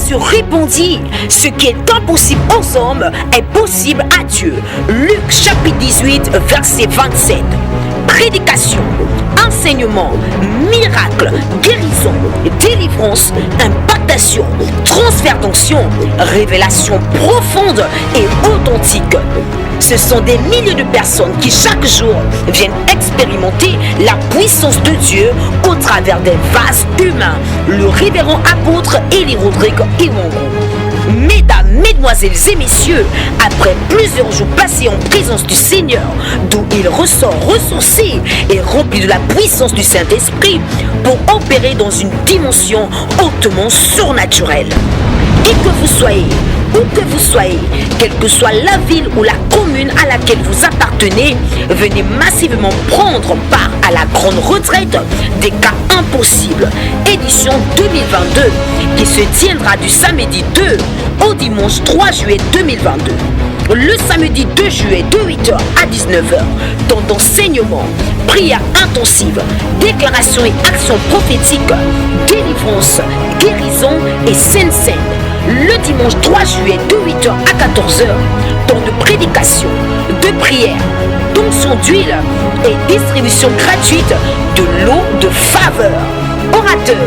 Jésus répondit, ce qui est impossible aux hommes est possible à Dieu. Luc chapitre 18, verset 27. Prédication, enseignement, miracle, guérison, délivrance, impactation, transfert d'onction, révélation profonde et authentique. Ce sont des milliers de personnes qui chaque jour viennent expérimenter la puissance de Dieu au travers des vases humains. Le révérend apôtre Eli Rodrigue Iwangu. Mesdames, mesdemoiselles et messieurs, après plusieurs jours passés en présence du Seigneur, d'où il ressort ressourcé et rempli de la puissance du Saint-Esprit pour opérer dans une dimension hautement surnaturelle. Et que vous soyez, où que vous soyez, quelle que soit la ville ou la commune à laquelle vous appartenez, venez massivement prendre part à la grande retraite des cas impossibles, édition 2022, qui se tiendra du samedi 2 au dimanche 3 juillet 2022. Le samedi 2 juillet de 8h à 19h, temps d'enseignement, prière intensive, déclaration et action prophétique, délivrance, guérison et scène. Le dimanche 3 juillet de 8h à 14h, temps de prédication, de prière, d'onction d'huile et distribution gratuite de l'eau de faveur. Orateur,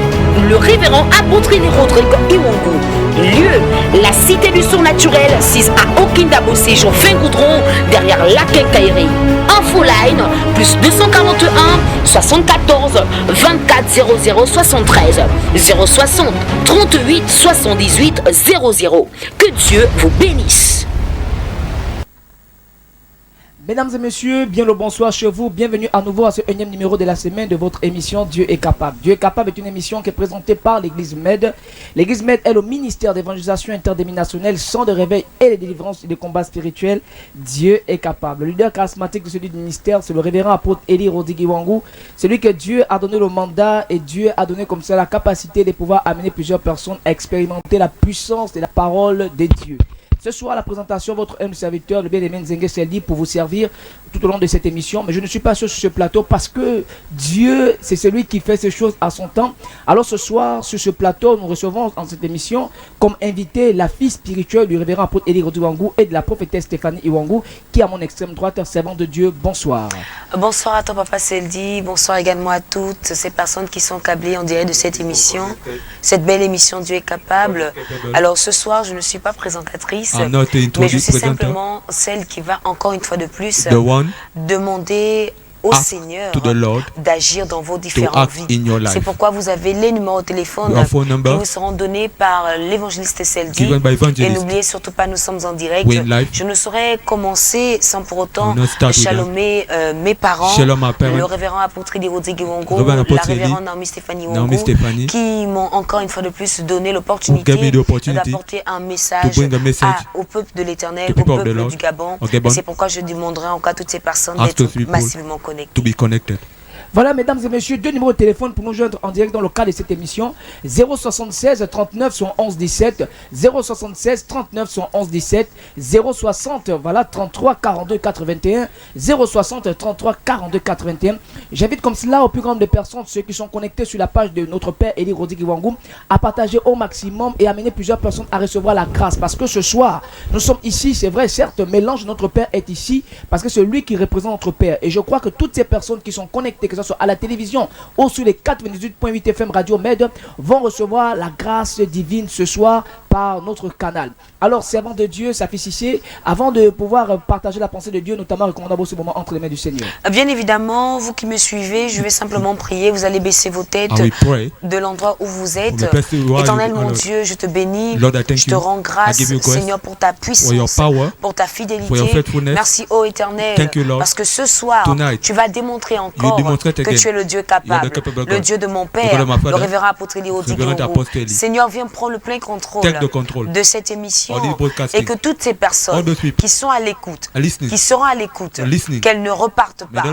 le révérend apôtre Eli Rodrigue Iwangu. Lieu, la cité du surnaturel, 6 à Okindabo Séjour Fin Goudron, derrière la quincaillerie. Infoline, plus 241 74 24 00 73 060 38 78 00. Que Dieu vous bénisse. Mesdames et messieurs, bien le bonsoir chez vous. Bienvenue à nouveau à ce énième numéro de la semaine de votre émission Dieu est capable. Dieu est capable est une émission qui est présentée par l'Église MED. L'Église MED est le ministère d'évangélisation interdénominationnelle, sans de réveil et de délivrance et de combat spirituel. Dieu est capable. Le leader charismatique de ce ministère, c'est le révérend apôtre Eli Rodrigue Iwangu. Celui que Dieu a donné le mandat et Dieu a donné comme ça la capacité de pouvoir amener plusieurs personnes à expérimenter la puissance de la parole de Dieu. Ce soir, la présentation, votre humble serviteur, le bien-aimé Nzenge Seldi, pour vous servir tout au long de cette émission. Mais je ne suis pas sur ce plateau parce que Dieu, c'est celui qui fait ces choses à son temps. Alors ce soir, sur ce plateau, nous recevons dans cette émission comme invité la fille spirituelle du révérend apôtre Eli Rodrigue Iwangu et de la prophétesse Stéphanie Iwangu, qui est à mon extrême droite, servante de Dieu. Bonsoir. Bonsoir à toi, Papa Seldi. Bonsoir également à toutes ces personnes qui sont câblées en direct de cette émission, cette belle émission Dieu est capable. Alors ce soir, je ne suis pas présentatrice. Mais je suis simplement celle qui va encore une fois de plus demander au Seigneur d'agir dans vos différentes vies. C'est pourquoi vous avez les numéros de téléphone qui vous seront donnés par l'évangéliste Seldi. Et n'oubliez surtout pas, nous sommes en direct. Je ne saurais commencer sans pour autant chalomer mes parents, le révérend apôtre Eli Rodrigue Iwangu, la révérende Naomi Stéphanie Iwangu, qui m'ont encore une fois de plus donné l'opportunité d'apporter un message au peuple de l'Éternel, au peuple du Gabon. C'est pourquoi je demanderai encore à toutes ces personnes d'être massivement connectées. To be connected. Voilà, mesdames et messieurs, deux numéros de téléphone pour nous joindre en direct dans le cadre de cette émission. 076 39 111 17, 076 39 111 17, 060 voilà 33 42 81, 060 33 42 81. J'invite comme cela au plus grand nombre de personnes, ceux qui sont connectés sur la page de notre Père Eli Rodrigue Iwangu, à partager au maximum et amener plusieurs personnes à recevoir la grâce. Parce que ce soir, nous sommes ici, c'est vrai, certes, mais l'ange de notre Père est ici parce que c'est lui qui représente notre Père. Et je crois que toutes ces personnes qui sont connectées, que ce soit à la télévision ou sur les 98.8 FM Radio Med, vont recevoir la grâce divine ce soir par notre canal. Alors, servant de Dieu, sa fille ici, avant de pouvoir partager la pensée de Dieu, notamment recommandable ce moment entre les mains du Seigneur. Bien évidemment, vous qui me suivez, je vais simplement prier. Vous allez baisser vos têtes de l'endroit où vous êtes. Éternel mon Dieu, je te bénis, je te rends grâce, Seigneur, pour ta puissance, pour ta fidélité. Merci, ô Éternel, parce que ce soir, tu vas démontrer encore que tu es le Dieu capable, le Dieu de mon Père, le révérend apôtre Eli Rodrigue Iwangu. Seigneur, viens prendre le plein contrôle de cette émission et que toutes ces personnes qui sont à l'écoute, qui seront à l'écoute, qu'elles ne repartent pas,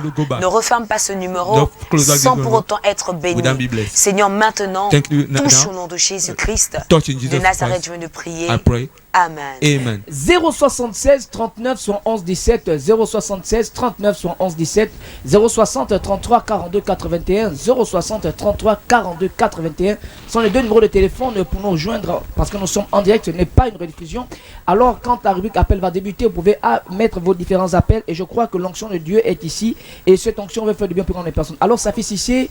ne referment pas ce numéro sans pour autant être bénies. Seigneur, maintenant, touche au nom de Jésus-Christ de Nazareth, je viens de prier. Amen. Amen. 076 39 71 17, 076 39 71 17, 060 33 42 81, 060 33 42 81 sont les deux numéros de téléphone pour nous rejoindre parce que nous sommes en direct, ce n'est pas une rediffusion. Alors quand la rubrique appel va débuter, vous pouvez mettre vos différents appels et je crois que l'onction de Dieu est ici et cette onction va faire du bien pour les personnes. Alors ça fait ici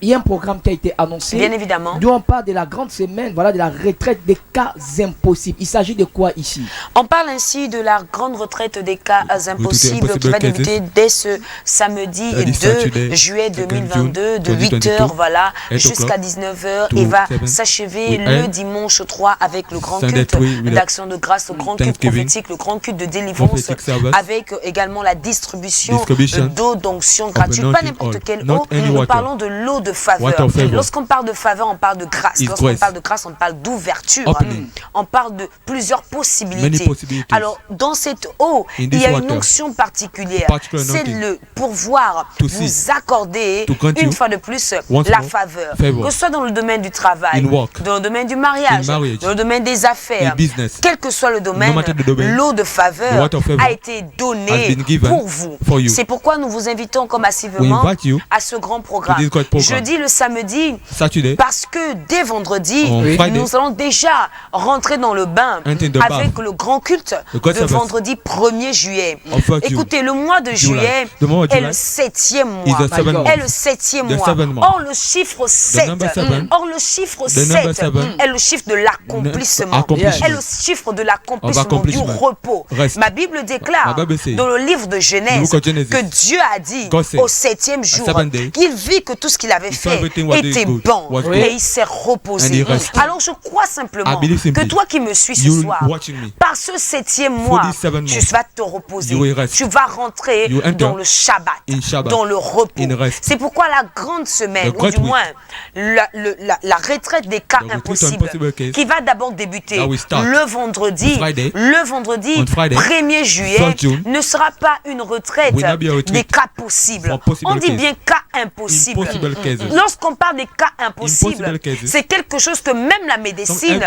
il y a un programme qui a été annoncé. Bien évidemment. D'où on parle de la grande semaine, voilà, de la retraite des cas impossibles. Il s'agit de quoi ici? On parle ainsi de la grande retraite des cas impossibles qui va débuter dès ce samedi 2 juillet 2022 de 8h voilà, jusqu'à 19h et va s'achever le dimanche 3 avec le grand culte d'action de grâce, le grand culte prophétique, le grand culte de délivrance avec également la distribution d'eau d'onction gratuite. Pas n'importe quelle eau, nous parlons de l'eau de faveur. Lorsqu'on parle de faveur, on parle de grâce. Lorsqu'on parle de grâce, on parle d'ouverture. On parle de plusieurs possibilités. Alors, dans cette eau, il y a une onction particulière. C'est le pouvoir vous accorder une fois de plus la faveur. Que ce soit dans le domaine du travail, dans le domaine du mariage, dans le domaine des affaires, quel que soit le domaine, l'eau de faveur a été donnée pour vous. C'est pourquoi nous vous invitons comme massivement à ce grand programme. Jeudi, le samedi, parce que dès vendredi, nous allons déjà rentrer dans le bain avec le grand culte de vendredi 1er juillet. Écoutez, le mois de juillet est le 7e mois. Est le 7e mois. Or, le chiffre 7, est le chiffre de l'accomplissement. Est le chiffre de l'accomplissement, du repos. Ma Bible déclare dans le livre de Genèse que Dieu a dit au 7e jour qu'il vit que tout ce qu'il avait fait était bon et il s'est reposé. Alors je crois simplement que toi qui me suis ce soir, par ce 7e mois, tu vas te reposer. Tu vas rentrer dans le Shabbat, dans le repos. C'est pourquoi la grande semaine, ou du moins la retraite des cas impossibles, qui va d'abord débuter le vendredi 1er juillet, ne sera pas une retraite des cas possibles. On dit bien cas impossibles. Lorsqu'on parle des cas impossibles, c'est quelque chose que même la médecine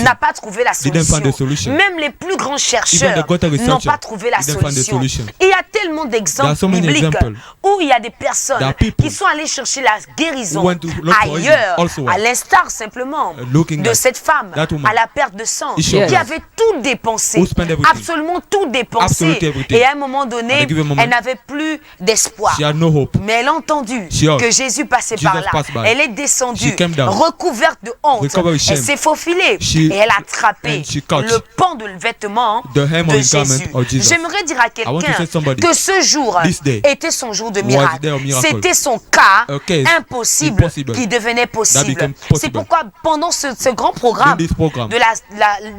n'a pas trouvé la solution. Même les plus grands chercheurs n'ont pas trouvé la solution. Il y a tellement d'exemples bibliques où il y a des personnes qui sont allées chercher la guérison ailleurs, à l'instar simplement de cette femme à la perte de sang, qui avait tout dépensé, absolument tout dépensé. Et à un moment donné, elle n'avait plus d'espoir. Mais elle a entendu que Jésus passait par là. Elle est descendue, recouverte de honte. Elle s'est faufilée et elle a attrapé le pan de vêtement de Jésus. J'aimerais dire à quelqu'un que ce jour était son jour de miracle. C'était son cas impossible qui devenait possible. C'est pourquoi pendant ce grand programme de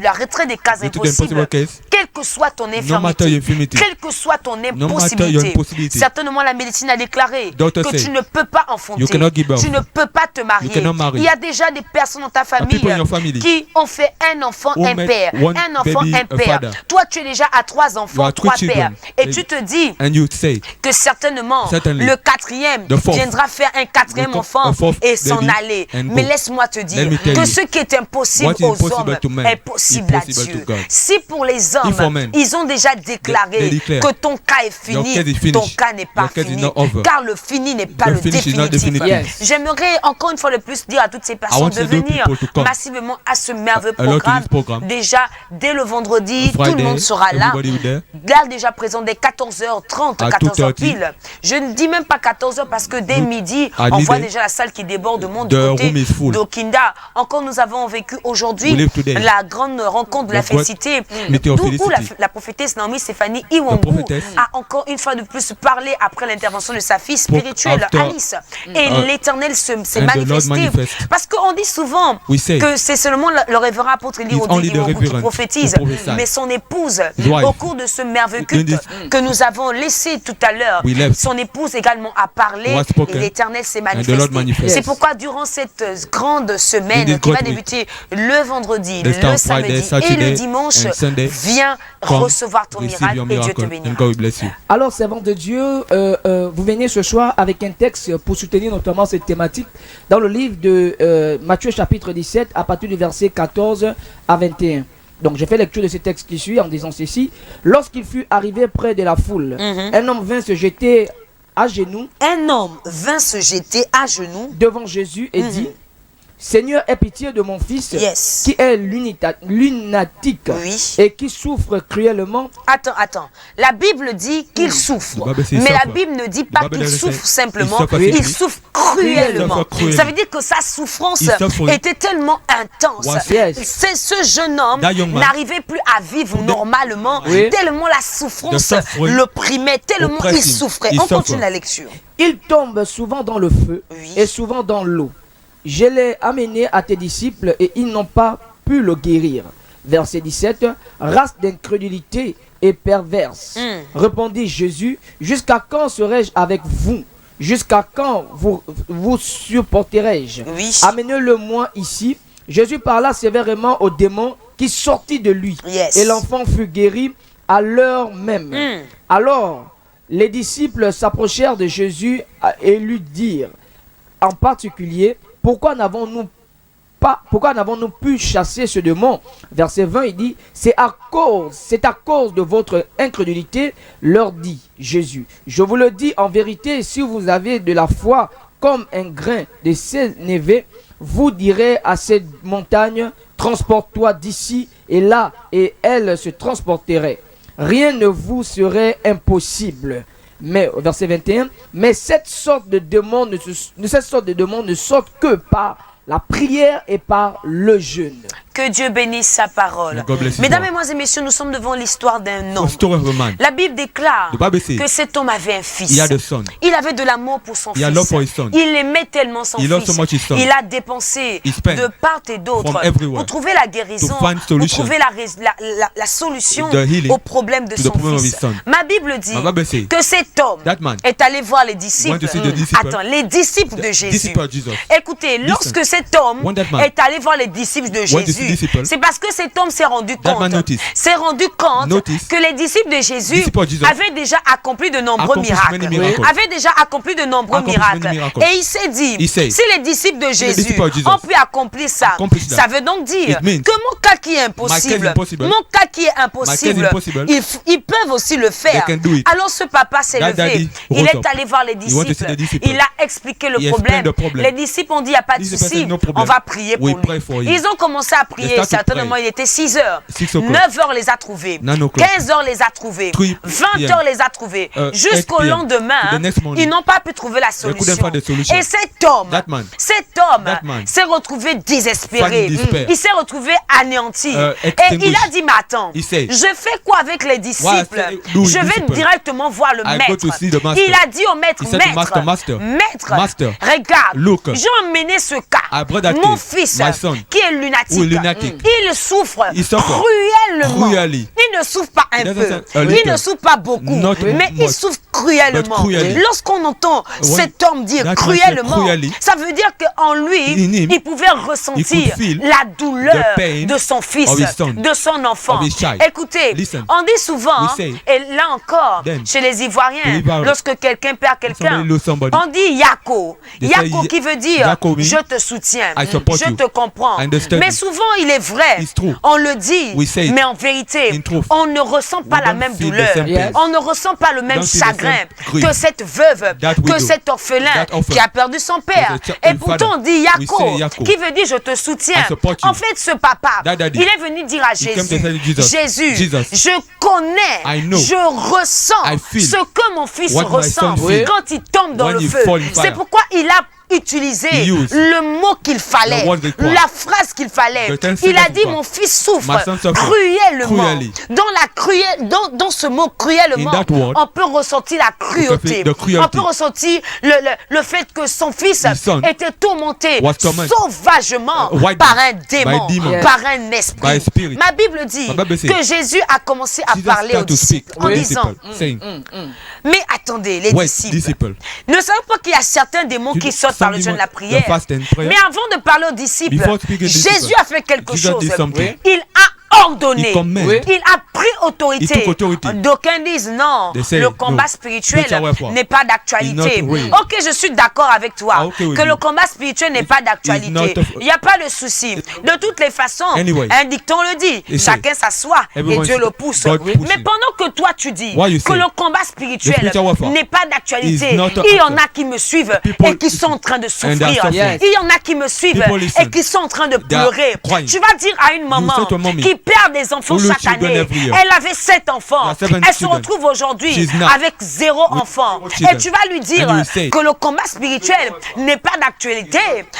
la retraite des cas impossibles, quelle que soit ton infirmité, quelle que soit ton impossibilité, certainement la médecine a déclaré que tu ne peux pas enfanter, tu ne peux pas te marier. Il y a déjà des personnes dans ta famille qui ont fait un enfant impair, un enfant impair. Toi, tu es déjà à 3 enfants, 3 pères. Et tu te dis que certainement le 4e viendra faire un 4e enfant et s'en aller. Mais laisse-moi te dire que ce qui est impossible aux hommes est possible à Dieu. Si pour les hommes, ils ont déjà déclaré que ton cas est fini, ton cas n'est pas fini, car le fini n'est pas le définitif. J'aimerais encore une fois de plus dire à toutes ces personnes de venir massivement à ce merveilleux programme. Déjà, dès le vendredi, tout le monde sera là. Là, déjà présent dès 14h30, 14h pile. Je ne dis même pas 14h parce que dès midi, on voit déjà la salle qui déborde de monde du côté d'Okinda. Encore, nous avons vécu aujourd'hui la grande rencontre de la félicité où la prophétesse Naomi Stéphanie Iwangu a encore une fois de plus parlé après l'intervention de sa fille spirituelle, Alice. Et l'Éternel s'est manifesté. Parce qu'on dit souvent que c'est seulement le révérend apôtre Eli Iwangu qui prophétise, mais son épouse, au cours de ce merveilleux culte que nous avons laissé tout à l'heure, son épouse également a parlé et l'Éternel s'est manifesté. C'est pourquoi durant cette grande semaine qui va débuter le vendredi, le samedi et le dimanche, viens recevoir ton miracle et Dieu te bénira. Alors, servant de Dieu, vous venez ce soir avec un texte pour soutenir notamment cette thématique dans le livre de Matthieu chapitre 17 à partir du verset 14 à 21. Donc je fais lecture de ce texte qui suit en disant ceci. Lorsqu'il fut arrivé près de la foule, un homme vint se jeter à genoux. Un homme vint se jeter à genoux devant Jésus et dit: Seigneur, aie pitié de mon fils qui est lunatique et qui souffre cruellement. Attends. La Bible dit qu'il souffre. Mais la Bible ne dit pas qu'il souffre simplement. Il souffre cruellement. Ça veut dire que sa souffrance était tellement intense. Ce jeune homme n'arrivait plus à vivre normalement. Tellement la souffrance l'opprimait, tellement il souffrait. On continue la lecture. Il tombe souvent dans le feu et souvent dans l'eau. Je l'ai amené à tes disciples et ils n'ont pas pu le guérir. Verset 17. Race d'incrédulité et perverse. Répondit Jésus: jusqu'à quand serai-je avec vous? Jusqu'à quand vous supporterai-je? Amenez-le-moi ici. Jésus parla sévèrement au démon qui sortit de lui. Et l'enfant fut guéri à l'heure même. Alors, les disciples s'approchèrent de Jésus et lui dirent en particulier: pourquoi n'avons-nous pu chasser ce démon? Verset 20, il dit: c'est à cause de votre incrédulité, leur dit Jésus. Je vous le dis en vérité, si vous avez de la foi comme un grain de sénévé, vous direz à cette montagne: transporte-toi d'ici et là, et elle se transporterait. Rien ne vous serait impossible. Mais, verset 21, mais cette sorte de démon ne sort que par la prière et par le jeûne. Que Dieu bénisse sa parole. Mesdames, Mesdemoiselles et Messieurs, nous sommes devant l'histoire d'un homme. La Bible déclare que cet homme avait un fils. Il avait de l'amour pour son fils. Il aimait tellement son fils. Il a dépensé de part et d'autre pour trouver la guérison, pour trouver la solution au problème de son fils. Ma Bible dit que cet homme est allé voir les disciples. Les disciples de Jésus. Écoutez, lorsque cet homme est allé voir les disciples de Jésus, c'est parce que cet homme s'est rendu compte que les disciples de Jésus avaient déjà accompli de nombreux miracles. Et il s'est dit, si les disciples de Jésus ont pu accomplir ça, ça veut donc dire que mon cas qui est impossible, ils peuvent aussi le faire. Alors ce papa s'est levé, il est allé voir les disciples, il a expliqué le problème. Les disciples ont dit: il n'y a pas de souci, on va prier pour lui. Ils ont commencé à prier, certainement il était 6 heures, 9 heures les a trouvés, 15 heures les a trouvés, 20 heures les a trouvés, jusqu'au lendemain, ils n'ont pas pu trouver la solution. Et cet homme s'est retrouvé désespéré, il s'est retrouvé anéanti, et il a dit: mais attends, je fais quoi avec les disciples? Je vais directement voir le maître. Il a dit au maître: maître, regarde, j'ai emmené ce cas, mon fils qui est lunatique, il souffre cruellement. Il ne souffre pas un peu, il ne souffre pas beaucoup, mais il souffre cruellement. Lorsqu'on entend cet homme dire cruellement, ça veut dire qu'en lui, il pouvait ressentir la douleur de son fils, de son enfant. Écoutez, on dit souvent, et là encore, chez les Ivoiriens, lorsque quelqu'un perd quelqu'un, on dit Yako. Yako qui veut dire je te soutiens, je te comprends. Mais souvent il est vrai, on le dit, mais en vérité, on ne ressent pas la même douleur, on ne ressent pas le même chagrin que cette veuve, que cet orphelin qui a perdu son père. Et pourtant on dit Yako, qui veut dire je te soutiens. En fait, ce papa, il est venu dire à Jésus: Jésus, je connais, je ressens ce que mon fils ressent quand il tombe dans le feu. C'est pourquoi il a utilisé le mot qu'il fallait, la phrase qu'il fallait. Il a dit: mon fils souffre cruellement. Dans ce mot cruellement, on peut ressentir la cruauté. On peut ressentir le fait que son fils était tourmenté sauvagement par un démon, par un esprit. Ma Bible dit que Jésus a commencé à parler aux disciples en disant: mais attendez, les disciples, ne savez pas qu'il y a certains démons qui sortent par le jeûne de la prière? Mais avant de parler aux disciples, Jésus a fait quelque chose. Il a ordonné. Il a pris autorité. D'aucuns disent non, le combat spirituel n'est pas d'actualité. Ok, je suis d'accord avec toi que le combat spirituel n'est pas d'actualité. Il n'y a pas de souci. De toutes les façons, un dicton le dit. Chacun s'assoit et Dieu le pousse. Mais pendant que toi tu dis que le combat spirituel n'est pas d'actualité, il y en a qui me suivent et qui sont en train de souffrir. Il y en a qui me suivent et qui sont en train de pleurer. Tu vas dire à une maman qui perd des enfants chaque année, elle avait 7 enfants, elle se retrouve aujourd'hui avec 0 enfant. Et tu vas lui dire que le combat spirituel n'est pas d'actualité,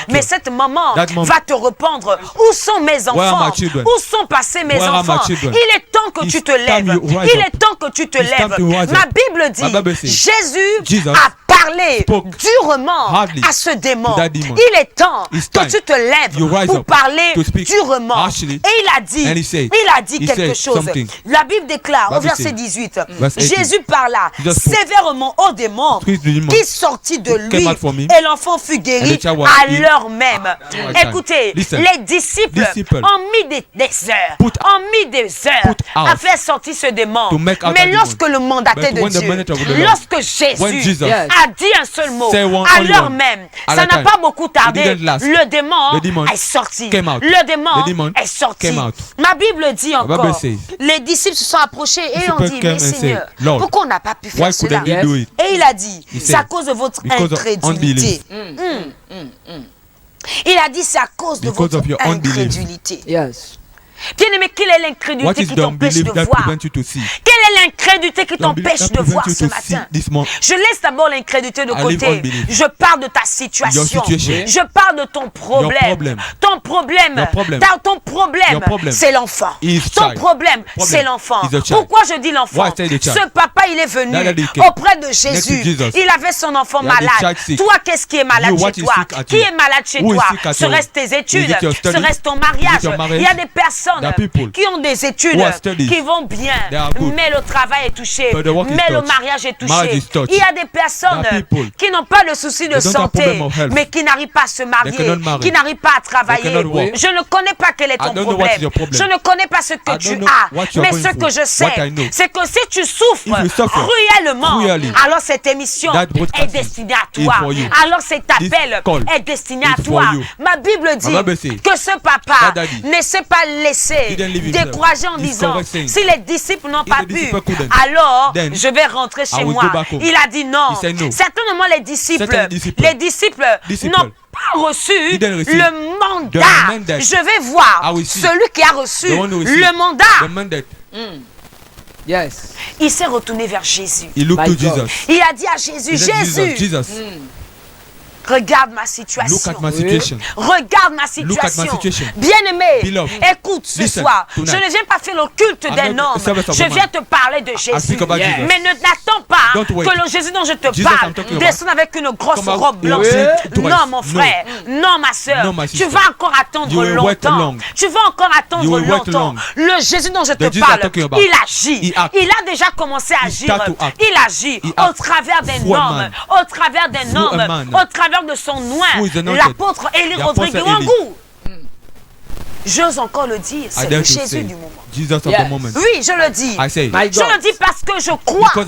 mais cette maman va te répondre, où sont mes enfants? Où sont passés mes enfants? Il est temps que tu te lèves. Il est temps que tu te lèves. Ma Bible dit, Jésus a parlé durement à ce démon. Il est temps que tu te lèves pour parler durement. Et il a dit quelque chose. La Bible déclare au verset 18, Jésus parla sévèrement au démon qui sortit de lui et l'enfant fut guéri à l'heure même. Écoutez, les disciples ont mis des heures à faire sortir ce démon. Mais lorsque le mandat de Dieu, lorsque Jésus a dit un seul mot, à l'heure même, ça n'a pas beaucoup tardé, le démon est sorti. Le démon est sorti. Ma Bible dit encore, les disciples se sont approchés et ont dit, mais Seigneur, pourquoi on n'a pas pu faire cela? Et il a dit, c'est à cause de votre incrédulité. Il a dit, c'est à cause de votre incrédulité. Bien-aimé, quelle est l'incrédulité qui t'empêche de voir? Quelle est l'incrédulité qui t'empêche de voir ce matin? Je laisse d'abord l'incrédulité de côté. Je parle de ta situation. Je parle de ton problème. Ton problème, c'est l'enfant. Ton problème, c'est l'enfant. Pourquoi je dis l'enfant? Ce papa, il est venu auprès de Jésus. Il avait son enfant malade. Toi, qu'est-ce qui est malade chez toi? Qui est malade chez toi? Serait-ce tes études? Serait-ce ton mariage? Il y a des personnes qui ont des études, qui vont bien, mais le travail est touché, mais le mariage est touché. Il y a des personnes qui n'ont pas de souci de santé, mais qui n'arrivent pas à se marier, qui n'arrivent pas à travailler. Je ne connais pas quel est ton problème. Je ne connais pas ce que tu as, mais ce que je sais, c'est que si tu souffres cruellement, alors cette émission est destinée à toi. Alors cet appel est destiné à toi. Ma Bible dit que ce papa ne s'est pas laissé découragé en disant, si les disciples n'ont pas pu, alors je vais rentrer chez moi. Il a dit non. Certainement les disciples n'ont pas reçu le mandat. Je vais voir celui qui a reçu le mandat. Il s'est retourné vers Jésus. Il a dit à Jésus, Jésus, regarde ma situation. Regarde ma situation. Bien-aimé, écoute ce soir. Je ne viens pas faire le culte d'un homme. Je viens te parler de Jésus. Mais ne t'attends pas que le Jésus dont je te parle descende avec une grosse robe blanche. Non, mon frère. Non, ma soeur. Tu vas encore attendre longtemps. Tu vas encore attendre longtemps. Le Jésus dont je te parle, il agit. Il a déjà commencé à agir. Il agit au travers d'un homme. Au travers d'un homme. Au travers de son nom, l'apôtre Élie Rodrigue Wangou. J'ose encore le dire, c'est le Jésus du moment. Oui, je le dis. Je le dis parce que je crois que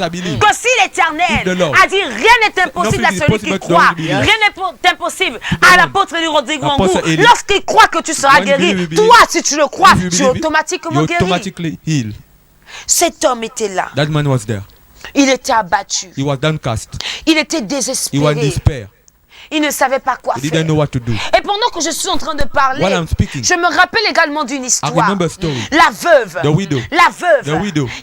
si l'Éternel a dit rien n'est impossible à celui qui croit, rien n'est impossible à l'apôtre Élie Rodrigue Wangou. Lorsqu'il croit que tu seras guéri, toi, si tu le crois, tu es automatiquement guéri. Cet homme était là. Il était abattu. Il était désespéré. Il ne savait pas quoi faire. Et pendant que je suis en train de parler, je me rappelle également d'une histoire. La veuve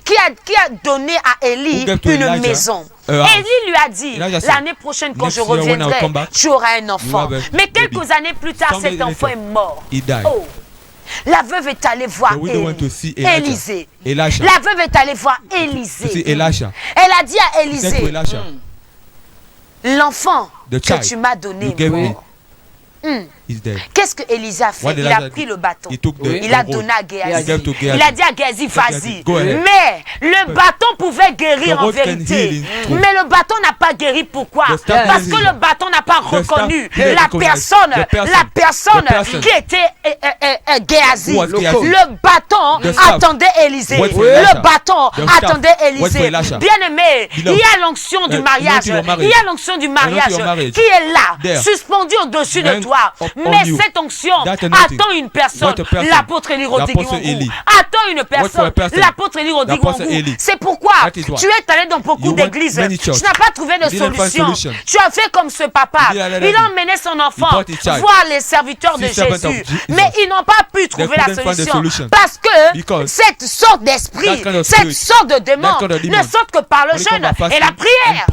qui a donné à Élie une maison. Élie lui a dit, l'année prochaine quand je reviendrai, tu auras un enfant. Mais quelques années plus tard, cet enfant est mort. Oh. La veuve est allée voir Élisée. La veuve est allée voir Élisée. Elle a dit à Élisée, l'enfant que tu m'as donné est mort. Qu'est-ce que Élisée a fait? Il a pris le bâton. Il a donné à Géasi. Il a dit à Géasi, vas-y. Mais le bâton pouvait guérir en vérité. Mais le bâton n'a pas guéri. Pourquoi? Parce que le bâton n'a n'a pas reconnu la personne qui était Géasi. Le bâton attendait Élisée. Le bâton attendait Élisée. Bien-aimé, il y a l'onction du mariage. Il y a l'onction du mariage qui est là, suspendue au-dessus de toi. Mais cette onction attend une personne. L'apôtre Élie Rodigui attend une personne. L'apôtre Élie Rodigui. C'est pourquoi tu es allé dans beaucoup d'églises. Tu n'as pas trouvé de solution. Tu as fait comme ce papa. Il a emmené son enfant voir les serviteurs de Jésus. Mais ils n'ont pas pu trouver la solution. Parce que cette sorte d'esprit, cette sorte de démon ne sortent que par le jeûne et la prière.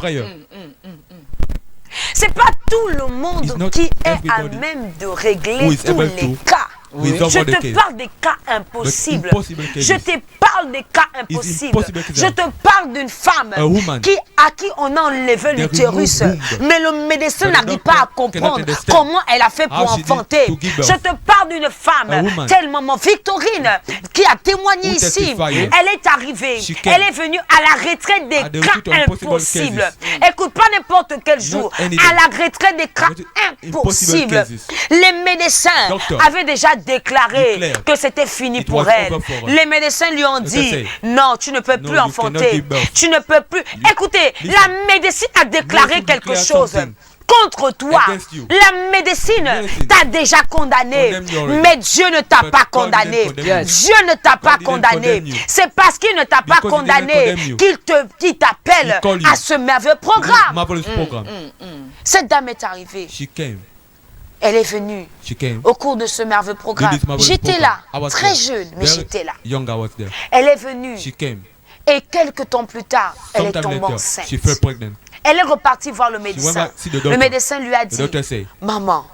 C'est pas tout le monde qui est à même de régler tous les cas. Oui. Je te parle des cas impossibles. Je te parle des cas impossibles. Je te parle d'une femme à qui on a enlevé l'utérus. Mais le médecin n'arrive pas à comprendre comment elle a fait pour enfanter. Je te parle d'une femme tellement Victorine qui a témoigné ici. Elle est arrivée. Elle est venue à la retraite des cas impossibles. Écoute, pas n'importe quel jour. À la retraite des cas impossibles. Les médecins avaient déjà déclaré que c'était fini pour elle. Les médecins lui ont dit non, tu ne peux plus enfanter. Tu ne peux plus. Écoutez, la médecine a déclaré quelque chose contre toi. La médecine t'a déjà condamné, mais Dieu ne t'a pas condamné. Dieu ne t'a pas condamné. C'est parce qu'il ne t'a pas condamné qu'il t'appelle à ce merveilleux programme. Cette dame est arrivée. Elle est venue au cours de ce merveilleux programme. J'étais là, très jeune, mais j'étais là. Elle est venue et quelques temps plus tard, elle est tombée enceinte. Elle est repartie voir le médecin. Le médecin lui a dit, maman,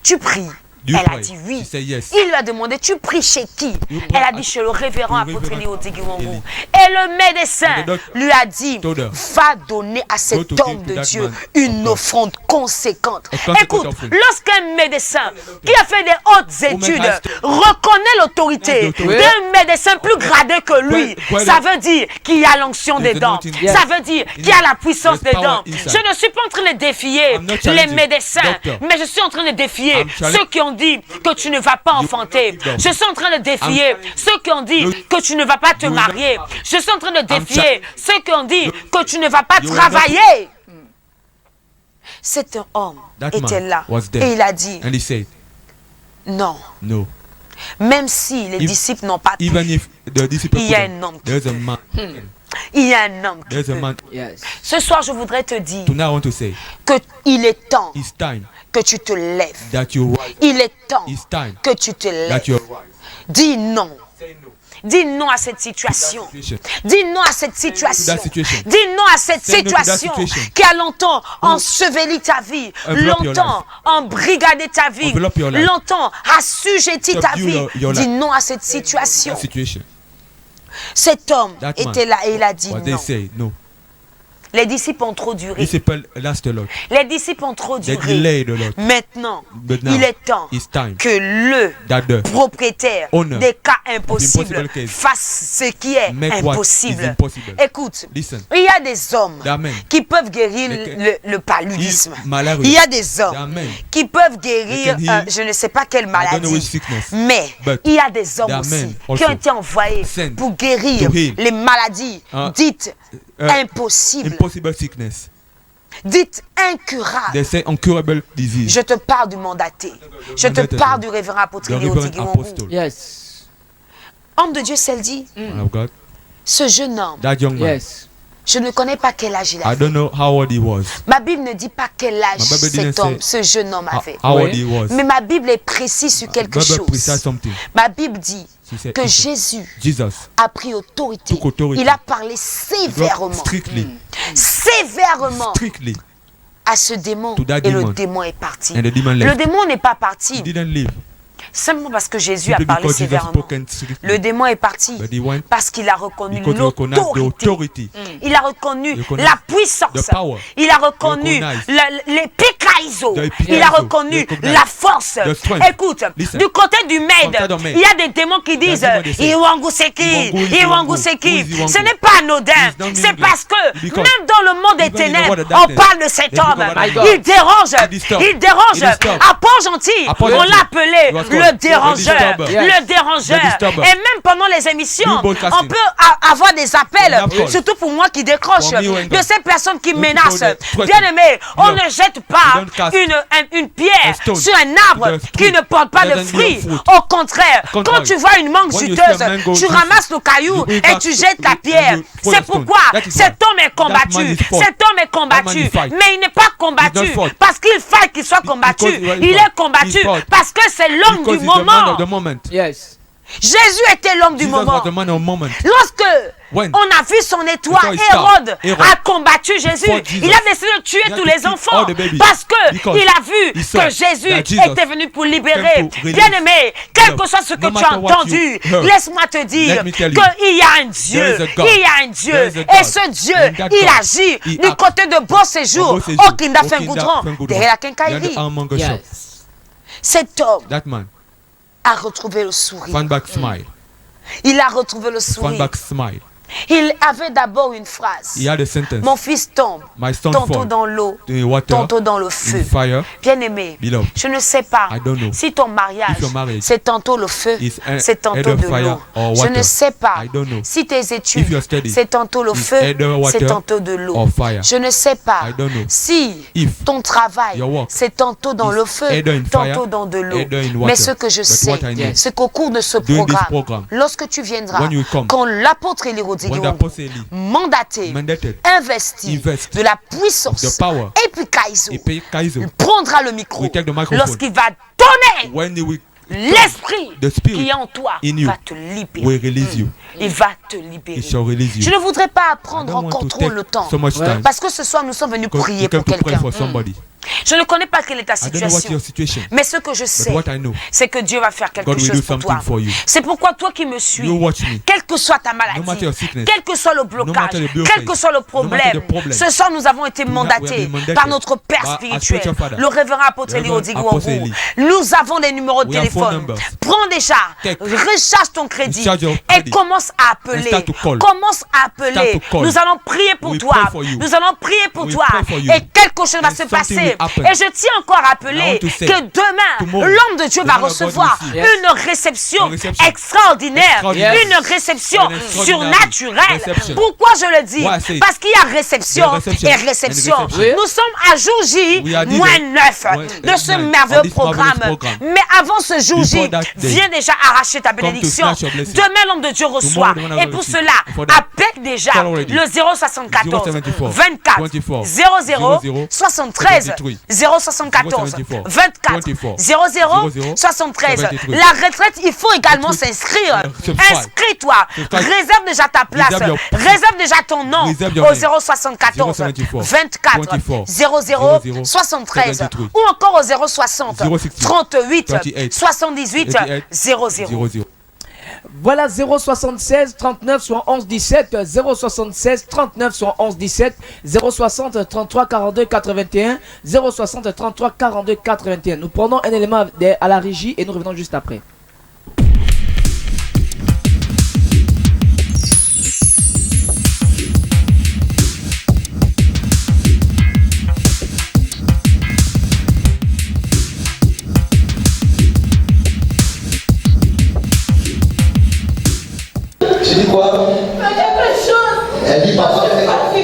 tu pries. Elle a dit oui. Il lui a demandé, tu pries chez qui? Elle a dit chez le révérend apôtre Élie Rodigui. Et le médecin lui a dit, va donner à cet homme de Dieu une offrande conséquente. Écoute, lorsqu'un médecin qui a fait des hautes études reconnaît l'autorité d'un médecin plus gradé que lui, ça veut dire qu'il y a l'onction des dents. Ça veut dire qu'il y a la puissance des dents. Je ne suis pas en train de défier les médecins, mais je suis en train de défier ceux qui ont dit que tu ne vas pas enfanter. Je suis en train de défier ceux qui ont dit que tu ne vas pas te marier. Je suis en train de défier ceux qui ont dit que tu ne vas pas travailler. Cet homme était là et il a dit non. Même si les disciples n'ont pas pu, il y a un homme qui peut. Il y a un homme qui peut. Ce soir, je voudrais te dire qu'il est temps que tu te lèves. Il est temps que tu te lèves. Dis non. Dis non à cette situation. Dis non à cette situation. Dis non à cette situation qui a longtemps enseveli ta vie, longtemps embrigadé ta vie, longtemps assujetti ta vie. Dis non à cette situation. Cet homme était là et il a dit non. Les disciples ont trop duré. Les disciples ont trop duré. Maintenant, il est temps que le propriétaire des cas impossibles fasse ce qui est impossible. Écoute, il y a des hommes qui peuvent guérir le paludisme. Il y a des hommes qui peuvent guérir, je ne sais pas quelle maladie. Mais il y a des hommes aussi qui ont été envoyés pour guérir les maladies dites impossibles. Dites incurable. Je te parle du mandaté. Je te parle du révérend apôtre Élie Rodigui. Homme de Dieu, celle dit, ce jeune homme, je ne connais pas quel âge il avait. Ma Bible ne dit pas quel âge cet homme, ce jeune homme avait. Mais ma Bible est précise sur quelque chose. Ma Bible dit que Jésus a pris autorité. Il a parlé sévèrement. Sévèrement à ce démon. Et le démon est parti. Le démon n'est pas parti simplement parce que Jésus a parlé sévèrement. Le démon est parti parce qu'il a reconnu l'autorité. Il a reconnu la puissance. Il a reconnu les pécailles Epikaizo. Il a reconnu la force. Écoute, du côté du Med, il y a des démons qui disent Iwanguseki, Iwanguseki. Ce n'est pas anodin. C'est parce que même dans le monde des ténèbres, on parle de cet homme. Il dérange. Il dérange. À Port-Gentil, on l'a appelé le dérangeur. Le dérangeur. Et même pendant les émissions, on peut avoir des appels, surtout pour moi qui décroche, de ces personnes qui menacent. Bien aimé, on ne jette pas une pierre sur un arbre qui ne porte pas de fruits. Au contraire, quand tu vois une mangue juteuse, tu ramasses le caillou et tu jettes la pierre. C'est pourquoi cet homme est combattu. Cet homme est combattu. Mais il n'est pas combattu parce qu'il faut qu'il soit combattu. Il est combattu parce que c'est l'homme du moment. Yes. Jésus était l'homme du moment. Lorsque on a vu son étoile, Hérode a combattu Jésus. Il a décidé de tuer tous les enfants parce qu'il a vu que Jésus était venu pour libérer. Bien-aimé, quel que soit ce que tu as entendu, laisse-moi te dire qu'il y a un Dieu. Il y a un Dieu. Et ce Dieu, il agit du côté de Beau Séjour au Kinda Fengoudron, derrière la quincaillerie. Cet homme a retrouvé le sourire. Il a retrouvé le sourire. Il avait d'abord une phrase. Mon fils tombe, tantôt dans l'eau, tantôt dans le feu. Bien-aimé, je ne sais pas si ton mariage, c'est tantôt le feu, c'est tantôt de l'eau. Je ne sais pas si tes études, c'est tantôt le feu, c'est tantôt de l'eau. Je ne sais pas si ton travail, c'est tantôt dans le feu, tantôt dans de l'eau. Mais ce que je sais, c'est qu'au cours de ce programme, lorsque tu viendras, quand l'apôtre Élirodi mandaté, investi de la puissance, et puis Kaizo, il prendra le micro lorsqu'il va donner l'esprit qui est en toi, va te libérer. Il va te libérer. Je ne voudrais pas prendre encore trop le temps parce que ce soir nous sommes venus prier pour quelqu'un. Je ne connais pas quelle est ta situation, mais ce que je sais, c'est que Dieu va faire quelque chose pour toi. C'est pourquoi toi qui me suis, quelle que soit ta maladie, quel que soit le blocage, quel que soit le problème, ce soir nous avons été mandatés par notre Père spirituel, le révérend apôtre Élirodi Gouangou. Nous avons les numéros de téléphone. Prends déjà, recharge ton crédit et commence à appeler. Commence à appeler. Nous allons prier pour toi. Nous allons prier pour toi. Et quelque chose va se passer. Et je tiens encore à rappeler que demain, l'homme de Dieu va recevoir une réception extraordinaire, une réception surnaturelle. Pourquoi je le dis? Parce qu'il y a réception et réception. Nous sommes à jour J moins 9 de ce merveilleux programme. Mais avant ce jour J, viens déjà arracher ta bénédiction. Demain, l'homme de Dieu reçoit. Et pour cela, appelle déjà le 074 24 00 73 074 24 00 73. La retraite, il faut également s'inscrire. Inscris-toi. Réserve déjà ta place. Réserve déjà ton nom au 074 24 00 73 ou encore au 060 38 78 00. Voilà 076 39 71 17 076 39 71 17 060 33 42 81 060 33 42 81. Nous prenons un élément à la régie et nous revenons juste après. Tu dis quoi? Elle dit papa fait quelque chose.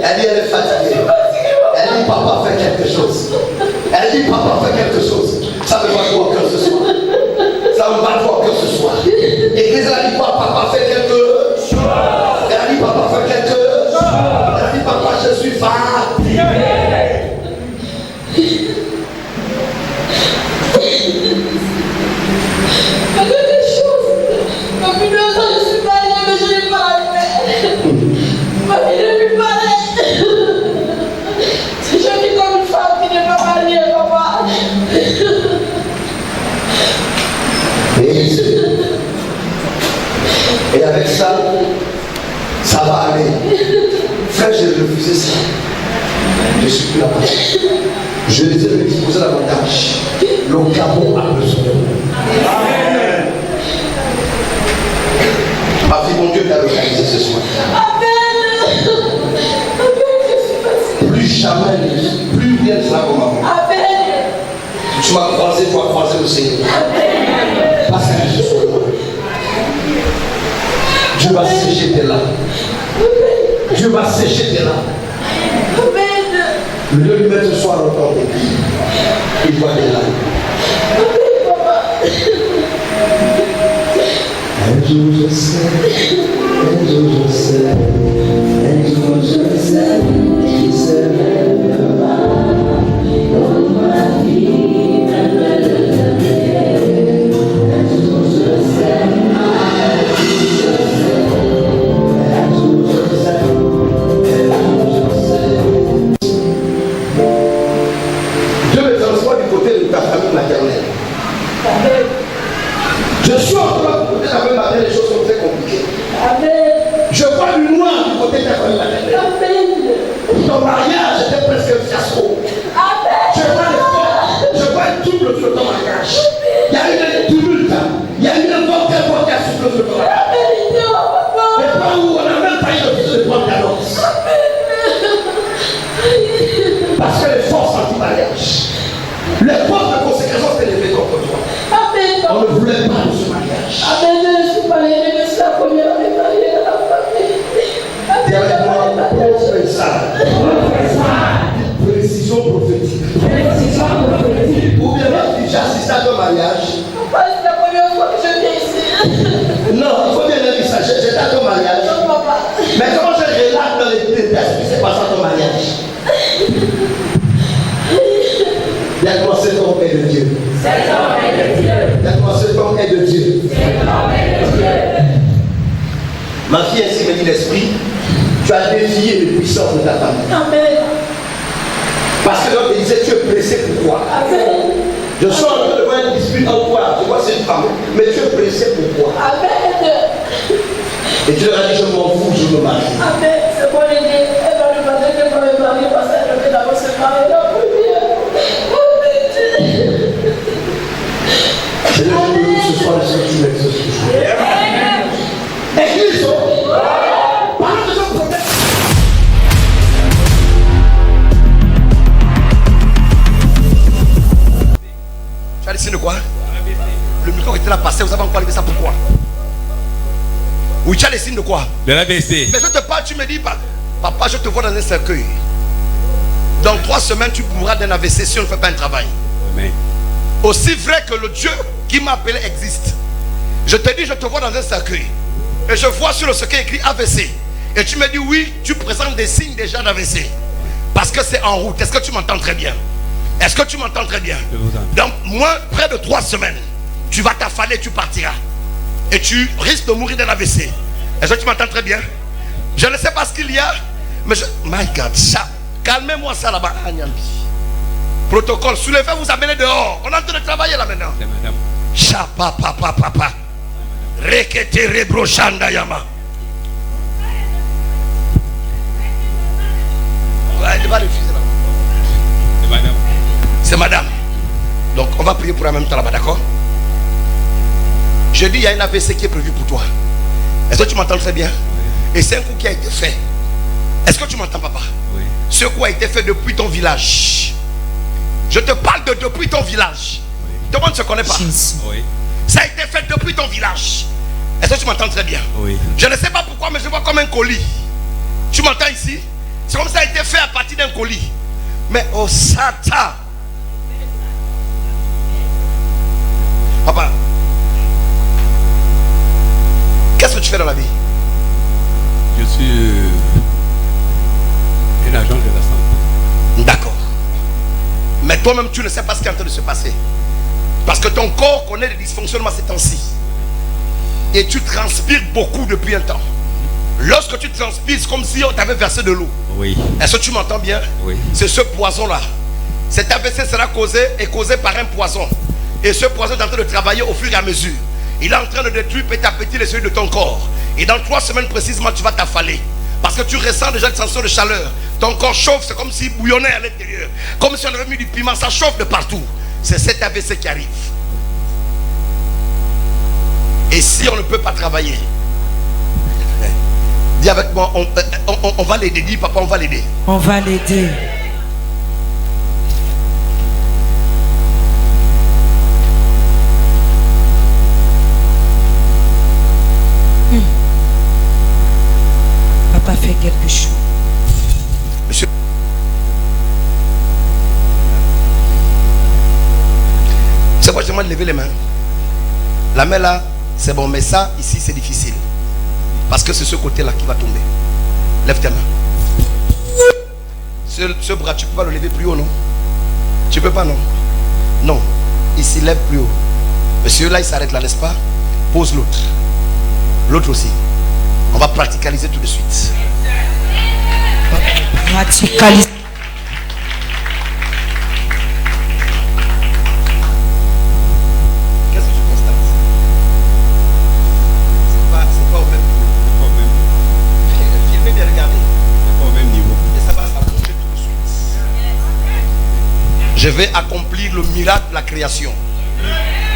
Elle dit elle est fatiguée. Elle dit papa fait quelque chose. Elle dit papa fait quelque chose. Ça me va voir que ce soir. Ça me va voir que ce soir. Et elle a dit papa fait quelque chose. Elle a dit papa fait quelque chose. Elle a dit papa je suis fatigué. Et avec ça, ça va aller. Frère, j'ai refusé ça. Je suis plus là-bas. Je les ai Le Gabon a besoin de vous. Amen. Ma fille, mon Dieu t'a localisé ce soir. Plus jamais, plus rien ne sera comme avant. Tu m'as croisé, tu as croisé le Seigneur. Parce que je suis sur moi. Dieu va sécher tes larmes. Dieu va sécher tes larmes. Le Dieu lui met ce soir dans ton pays. Il voit des larmes. Un jour je sais, un jour je sais, un jour je sais, qui se lèvera dans ma vie, même le dernier. Un jour je sais, un jour je sais, un jour je sais, un jour je sais. Dieu me transforme du côté de ta famille maternelle. Je suis en train de côté de la même matin, les choses sont très compliquées. Amen. Je vois du noir du côté de ta famille maternelle. Amen. Ton mariage était presque un fiasco. Amen. Je vois les forces, je vois un double sur ton mariage. Il y a eu un tumulte, il y a eu un vent qui a soufflé sur ton mariage. Et pas où on n'a même pas eu le fils de prendre d'annonce. Parce que les forces anti-mariage, les forces de consécration s'étaient levées contre toi. On ne voulait pas de ce mariage. Amen. Je suis pas l'aîné, mais c'est la première des mariés de la famille. Derrière moi, une précision prophétique. Ou bien j'ai assisté à ton mariage. Papa, c'est la première fois que je viens ici. Non, il faut bien dire ça. J'étais à ton mariage. Non, papa. Mais comment je relate dans les détails ce qui s'est passé à ton mariage? Il a commencé ton est de Dieu. Il a commencé ton est de Dieu. Ma fille ainsi me dit l'esprit, tu as défié les puissances de ta famille. Amen. Parce que l'homme te disait, tu es pressé pourquoi? Amen. Je suis en train de voir une dispute en toi. Je vois c'est une femme, mais tu es pressé pourquoi? Amen. Et tu leur as dit, je m'en fous, je me marie. Amen. C'est bon l'idée. Elle va lui demander qu'elle va me marier parce qu'elle veut d'abord se marier la première. C'est le jour où ce soir, le Seigneur m'exauce toujours. Église, parle de ton prophète. Tu as laissé de quoi? Le micro était là passé, vous avez encore levé ça pourquoi? Oui, tu as les signes de quoi? De l'AVC. Mais je te parle, tu me dis, papa, je te vois dans un cercueil. Dans 3 semaines, tu mourras d'un AVC si on ne fait pas un travail. Amen. Aussi vrai que le Dieu qui m'a appelé existe. Je te dis, je te vois dans un cercueil. Et je vois sur le cercueil écrit AVC. Et tu me dis, oui, tu présentes des signes déjà d'AVC. Parce que c'est en route. Est-ce que tu m'entends très bien? Est-ce que tu m'entends très bien? Dans moins près de 3 semaines, tu vas t'affaler, tu partiras. Et tu risques de mourir d'un AVC. Est-ce que tu m'entends très bien? Je ne sais pas ce qu'il y a. Mais je... My God, ça. Calmez-moi ça là-bas. Protocole, soulevez, vous amenez dehors. On est en train de travailler là maintenant. Chapa papa papa. Rekete rebrochanda yama. Ouais, il va refuser là. C'est madame. C'est madame. Donc on va prier pour en même temps là-bas, d'accord? Je dis, il y a une AVC qui est prévue pour toi. Est-ce que tu m'entends très bien? Oui. Et c'est un coup qui a été fait. Est-ce que tu m'entends, papa? Oui. Ce coup a été fait depuis ton village. Je te parle de depuis ton village. Oui. Tout le monde ne se connaît pas. Oui. Ça a été fait depuis ton village. Est-ce que tu m'entends très bien? Oui. Je ne sais pas pourquoi, mais je vois comme un colis. Tu m'entends ici? C'est comme ça a été fait à partir d'un colis. Mais oh Satan. Papa, qu'est-ce que tu fais dans la vie? Je suis un agent de la santé. D'accord. Mais toi-même, tu ne sais pas ce qui est en train de se passer. Parce que ton corps connaît les dysfonctionnements ces temps-ci. Et tu transpires beaucoup depuis un temps. Lorsque tu transpires, c'est comme si on t'avait versé de l'eau. Oui. Est-ce que tu m'entends bien? Oui. C'est ce poison-là. Cet AVC sera causé par un poison. Et ce poison est en train de travailler au fur et à mesure. Il est en train de détruire petit à petit les cellules de ton corps. Et dans 3 semaines précisément, tu vas t'affaler. Parce que tu ressens déjà une sensation de chaleur. Ton corps chauffe, c'est comme s'il bouillonnait à l'intérieur. Comme si on avait mis du piment, ça chauffe de partout. c'est cet AVC qui arrive. Et si on ne peut pas travailler, dis avec moi, on va l'aider. Dis papa, on va l'aider. On va l'aider. Papa fait quelque chose. Monsieur. C'est quoi, je demande de lever les mains. La main là, c'est bon, mais ça, ici, c'est difficile. Parce que c'est ce côté-là qui va tomber. Lève tes mains. Ce bras, tu ne peux pas le lever plus haut, non? Tu ne peux pas, non? Non. Ici, lève plus haut. Monsieur, là, il s'arrête là, n'est-ce pas? Pose l'autre. L'autre aussi. On va practicaliser tout de suite. Practicaliser. Qu'est-ce que tu constates? C'est pas au même niveau. Pas au même niveau. Filmez bien, regardez. Pas au même niveau. Et ça va s'approcher tout de suite. Je vais accomplir le miracle de la création.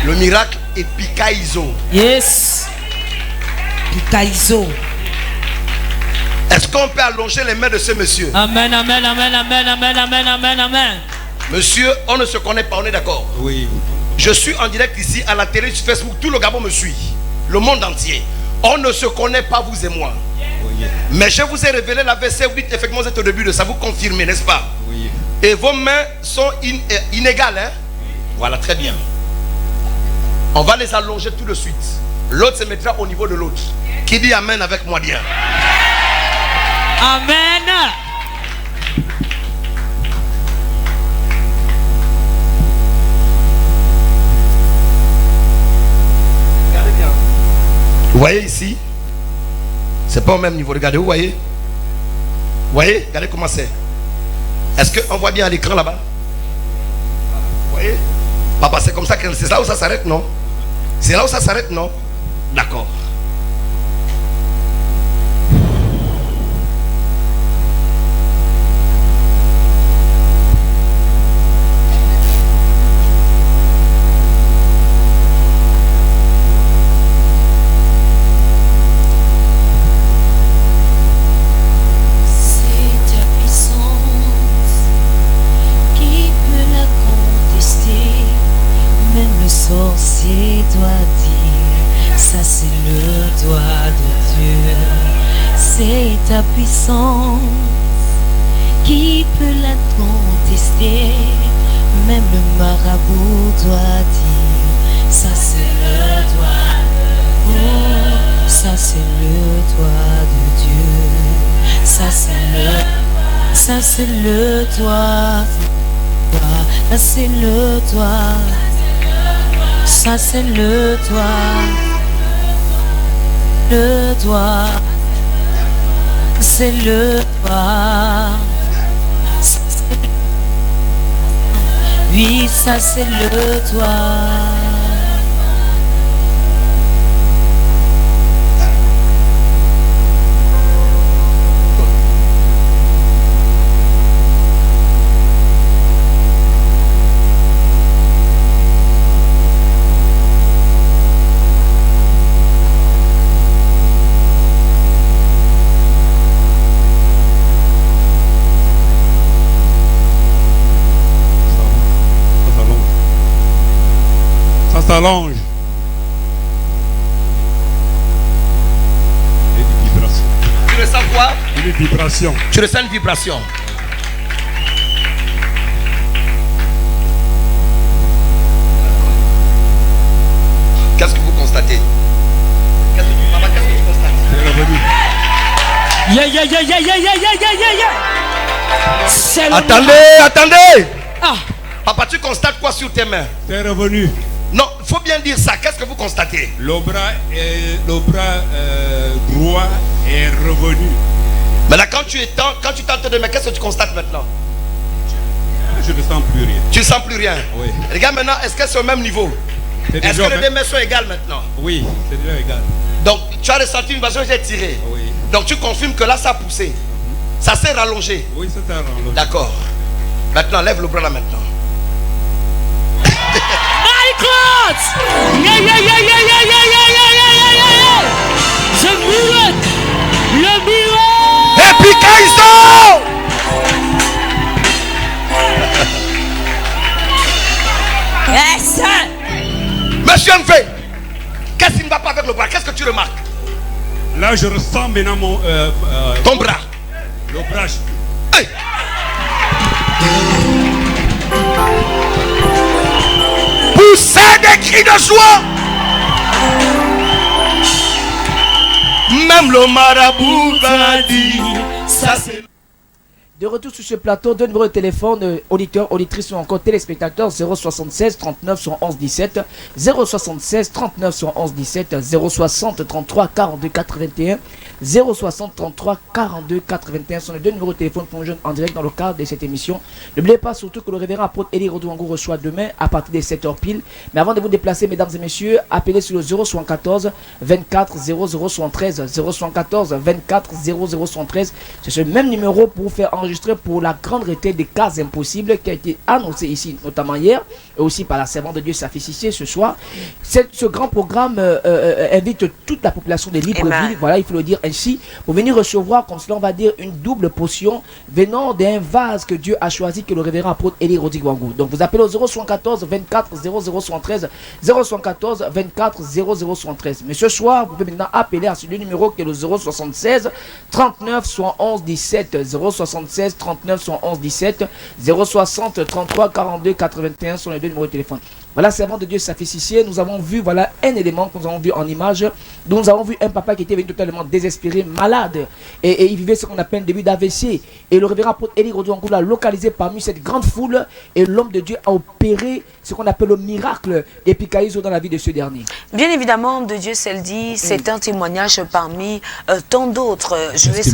Le miracle epikaizo. Yes. Pikaizo. Est-ce qu'on peut allonger les mains de ce monsieur? Amen, amen, amen, amen, amen, amen, amen, amen. Monsieur, on ne se connaît pas, on est d'accord? Oui. Je suis en direct ici à la télé, sur Facebook, tout le Gabon me suit. Le monde entier. On ne se connaît pas, vous et moi. Oui. Mais je vous ai révélé la l'AVC, vous dites effectivement vous êtes au début de ça, vous confirmez, n'est-ce pas? Oui. Et vos mains sont inégales, hein? Voilà, très bien. On va les allonger tout de suite. L'autre se mettra au niveau de l'autre. Qui dit amen avec moi, bien? Amen. Regardez bien. Vous voyez ici? C'est pas au même niveau. Regardez, vous voyez? Vous voyez? Regardez comment c'est. Est-ce qu'on voit bien à l'écran là-bas? Vous voyez? Papa, c'est comme ça que c'est là où ça s'arrête, non? C'est là où ça s'arrête, non? D'accord. Sorcier doit dire, ça c'est le doigt de Dieu. C'est ta puissance qui peut la contester. Même le marabout doit dire, ça c'est le doigt de Dieu. Ça c'est le doigt de Dieu. Ça c'est le doigt. Ça c'est le doigt. Ça c'est le doigt, c'est le doigt, oui ça c'est le doigt. S'allonge. Une vibration. Tu ressens quoi? Une vibration. Tu ressens une vibration. Qu'est-ce que vous constatez? Papa, qu'est-ce que tu constates? C'est revenu. C'est Attendez. Ah. Papa, tu constates quoi sur tes mains? C'est revenu. Non, il faut bien dire ça. Qu'est-ce que vous constatez? Le bras droit est revenu. Maintenant, quand tu tentes de mettre, qu'est-ce que tu constates maintenant? Je ne sens plus rien. Tu ne sens plus rien? Oui. Regarde maintenant, est-ce que c'est au même niveau? Est-ce que les deux mains sont égales maintenant? Oui, c'est déjà égal. Donc, tu as ressenti une vibration, j'ai tiré. Oui. Donc, tu confirmes que là, ça a poussé. Ça s'est rallongé. Oui, c'est un rallongé. D'accord. Maintenant, lève le bras là maintenant. éclate. Je miracle. Le miracle. Et puis quand ils sont. Yes. Monsieur Nve, qu'est-ce qui ne va pas avec le bras? Qu'est-ce que tu remarques? Là, je ressens maintenant mon... ton bras. Le bras. Hey. Poussez des cris de joie. Même le marabout va dire, ça c'est... De retour sur ce plateau, deux numéros de téléphone, auditeurs, auditrices ou encore téléspectateurs, 076 39 111 17, 076 39 111 17, 060 33 42 81, 060 33 42 81 sont les deux numéros de téléphone pour nous joindre en direct dans le cadre de cette émission. N'oubliez pas surtout que le révérend apôtre Élie Rodouango reçoit demain à partir des 7h pile. Mais avant de vous déplacer, mesdames et messieurs, appelez sur le 074 24 0073, 074 24 0073. C'est ce même numéro pour vous faire enregistrer pour la grande retraite des cas impossibles qui a été annoncée ici, notamment hier, et aussi par la servante de Dieu Safi Cissé ce soir. Ce grand programme invite toute la population de Libreville, voilà, il faut le dire ainsi, pour venir recevoir, comme cela on va dire, une double potion venant d'un vase que Dieu a choisi, que le révérend apôtre Élie Rodouango. Donc vous appelez au 074 24 0073, 074 24 0073. Mais ce soir, vous pouvez maintenant appeler à ce numéro qui est le 076 39 111 17, 076 39 111 17, 060 33 42 81 sont les deux numéros de téléphone. Voilà, servant de Dieu Safi Cissé, nous avons vu, voilà, un élément que nous avons vu en image. Nous avons vu un papa qui était venu totalement désespéré, malade, et il vivait ce qu'on appelle un début d'AVC. Et le révérend apôtre Élie Rodouango l'a localisé parmi cette grande foule, et l'homme de Dieu a opéré ce qu'on appelle le miracle d'Epikaïso dans la vie de ce dernier. Bien évidemment, de Dieu c'est le dit, c'est un témoignage parmi tant d'autres.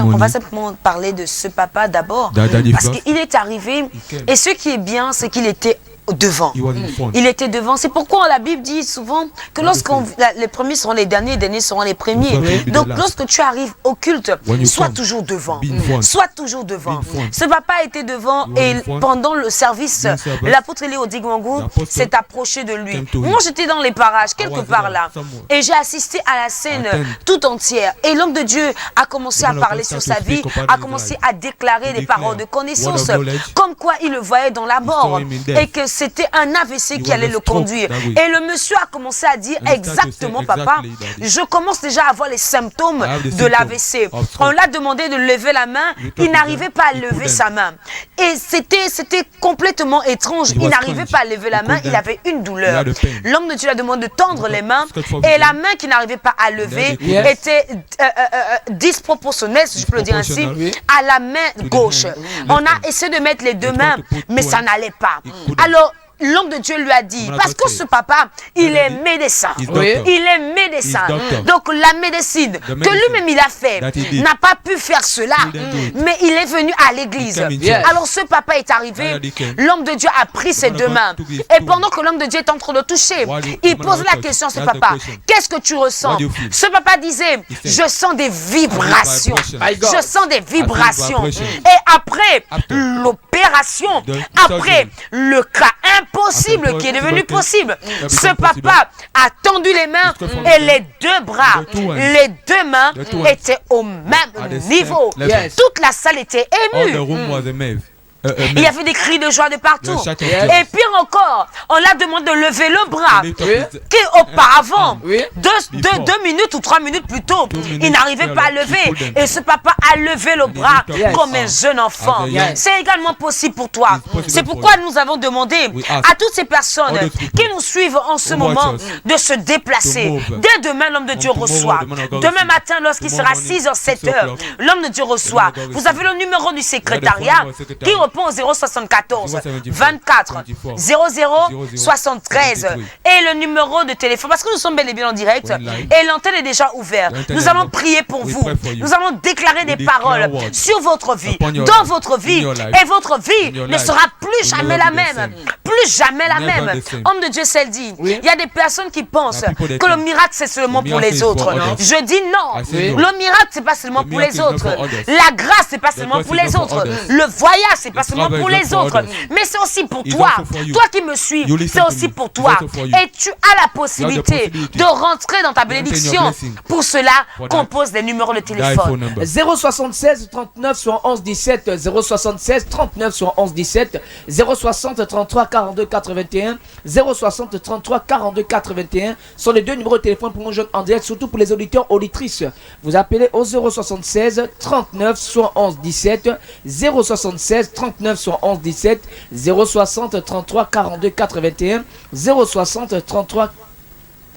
On va simplement parler de ce papa d'abord, parce qu'il est arrivé, et ce qui est bien, c'est qu'il était devant. Il était devant. C'est pourquoi la Bible dit souvent que les premiers seront les derniers seront les premiers. Donc lorsque tu arrives au culte, sois toujours devant. Sois toujours devant. Ce papa était devant et pendant le service, l'apôtre Élie Rodouango s'est approché de lui. Moi j'étais dans les parages, quelque part là, et j'ai assisté à la scène tout entière. Et l'homme de Dieu a commencé à parler sur sa vie, a commencé à déclarer des paroles de connaissance, comme quoi il le voyait dans la mort et que c'était un AVC qui allait le conduire. Et le monsieur a commencé à dire exactement, papa, je commence déjà à avoir les symptômes de l'AVC. On l'a demandé de lever la main, il n'arrivait pas à lever sa main. Et c'était complètement étrange, il n'arrivait pas à lever la main, il avait une douleur. L'homme de Dieu lui a demandé de tendre les mains et la main qu'il n'arrivait pas à lever était disproportionnelle, si je peux le dire ainsi, à la main gauche. On a essayé de mettre les deux mains, mais ça n'allait pas. Alors, l'homme de Dieu lui a dit, parce que ce papa, il est médecin. Il est médecin. Donc la médecine que lui-même il a fait n'a pas pu faire cela, mais il est venu à l'église. Alors ce papa est arrivé, l'homme de Dieu a pris ses deux mains. Et pendant que l'homme de Dieu est en train de toucher, il pose la question à ce papa, qu'est-ce que tu ressens? Ce papa disait, je sens des vibrations. Je sens des vibrations. Et après l'opération, après le cas impossible qui est devenu possible, ce papa a tendu les mains et les deux bras, les deux mains étaient au même niveau. Toute la salle était émue. Il y avait des cris de joie de partout. Et pire encore, on l'a demandé de lever le bras. Qui auparavant, 2 minutes ou 3 minutes plus tôt, il n'arrivait pas à lever. Et ce papa a levé le bras comme un jeune enfant. C'est également possible pour toi. C'est pourquoi nous avons demandé à toutes ces personnes qui nous suivent en ce moment de se déplacer. Dès demain, l'homme de Dieu reçoit. Demain matin, lorsqu'il sera 6h, 7h, l'homme de Dieu reçoit. Vous avez le numéro du secrétariat qui au 074 24 00 73 et le numéro de téléphone, parce que nous sommes bel et bien en direct et l'antenne est déjà ouverte. Nous allons prier pour vous, nous allons déclarer des paroles sur votre vie, dans votre vie, et votre vie ne sera plus jamais la même, plus jamais la même. Homme de Dieu s'est dit, il y a des personnes qui pensent que le miracle c'est seulement pour les autres. Je dis non, le miracle c'est pas seulement pour les autres, la grâce c'est pas seulement pour les autres, le voyage c'est pas pas seulement pour les autres, mais c'est aussi pour toi. Toi qui me suis, c'est aussi pour toi. Et tu as la possibilité de rentrer dans ta bénédiction. Pour cela, compose des numéros de téléphone. 076 39 71 17, 076 39 71 17, 060 33 42 81, 060 33 42 81 sont les deux numéros de téléphone pour nos jeunes en direct, surtout pour les auditeurs auditrices. Vous appelez au 076 39 71 17, 076 39 71 17, 060 33 42 81, 060 33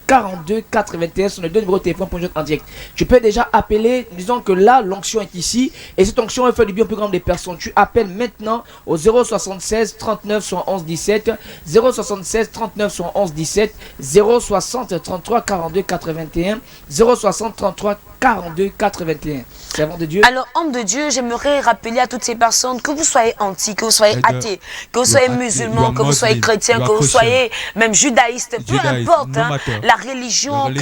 42 81 sont les deux numéros de téléphone pour nous en direct. Tu peux déjà appeler, disons que là l'onction est ici et cette onction fait du bien au plus grand des personnes. Tu appelles maintenant au 076 39 71 17, 076 39 71 17, 060 33 42 81, 060 33 42 81. Servant de Dieu. Alors, homme de Dieu, j'aimerais rappeler à toutes ces personnes que vous soyez anti, que vous soyez athée, que vous soyez musulman, que vous soyez chrétien, que vous soyez même judaïste, peu importe la religion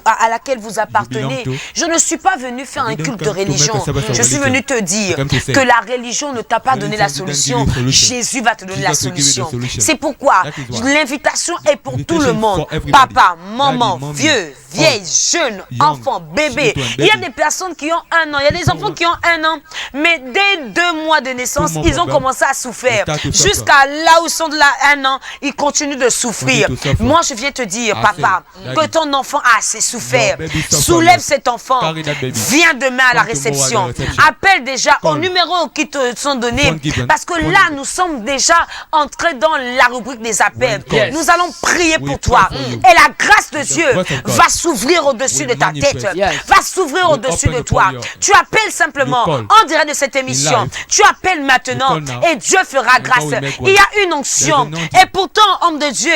à laquelle vous appartenez. Je ne suis pas venu faire un culte de religion. Je suis venu te dire que la religion ne t'a pas donné la solution. Jésus va te donner la solution. C'est pourquoi l'invitation est pour tout le monde. Papa, maman, vieux, vieille, jeune, enfant, bébé. Il y a des personnes qui ont 1 an. Il y a des enfants qui ont 1 an. Mais dès 2 mois de naissance, ils ont commencé à souffrir. Jusqu'à là où ils sont de là 1 an, ils continuent de souffrir. Moi, je viens te dire, papa, que ton enfant a assez souffert. Soulève cet enfant. Viens demain à la réception. Appelle déjà aux numéros qui te sont donnés. Parce que là, nous sommes déjà entrés dans la rubrique des appels. Nous allons prier pour toi. Et la grâce de Dieu va s'ouvrir au-dessus de ta tête. Va s'ouvrir au-dessus de toi. Tu appelles simplement en direct de cette émission. Tu appelles maintenant et Dieu fera grâce. Il y a une onction. Et pourtant, homme de Dieu,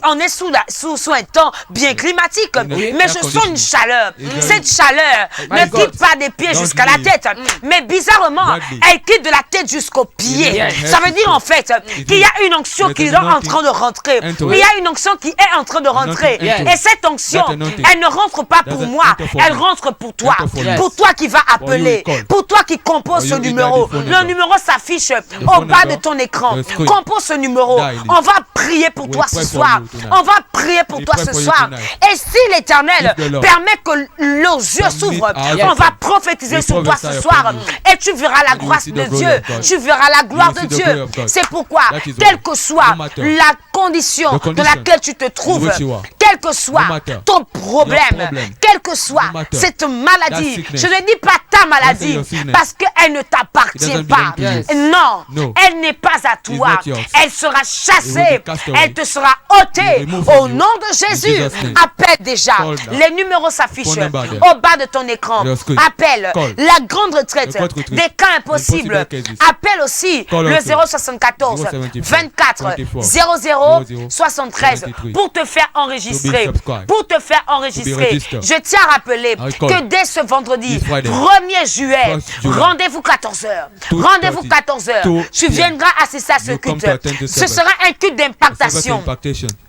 on est sous un temps bien climatique. Mais je sens une chaleur. Cette chaleur ne quitte pas des pieds jusqu'à la tête. Mais bizarrement, elle quitte de la tête jusqu'aux pieds. Ça veut dire en fait qu'il y a une onction qui est en train de rentrer. Il y a une onction qui est en train de rentrer. Et cette onction, elle ne rentre pas pour moi. Elle rentre pour toi. Pour toi qui vas appeler. Pour toi qui compose ce numéro. Le numéro s'affiche au bas de ton écran. Compose ce numéro. On va prier pour toi ce soir. On va prier pour toi ce soir. Et si l'Éternel permet que nos yeux s'ouvrent, on va prophétiser sur toi ce soir. Et tu verras la grâce de Dieu. Tu verras la gloire de Dieu. C'est pourquoi, quelle que soit la condition dans laquelle tu te trouves, quel que soit ton problème, quelle que soit cette maladie, je ne dis pas ta maladie parce qu'elle ne t'appartient pas. Non, elle n'est pas à toi. Elle sera chassée. Elle te sera ôtée au nom de Jésus. Appelle déjà. Les numéros s'affichent au bas de ton écran. Appelle la grande retraite des cas impossibles. Appelle aussi le 074 24 00 73 pour te faire enregistrer. Pour te faire enregistrer. Je tiens à rappeler que dès ce vendredi 1er juillet, rendez-vous 14h. Rendez-vous 14h. Tu viendras assister à ce culte. Ce sera un culte d'impactation.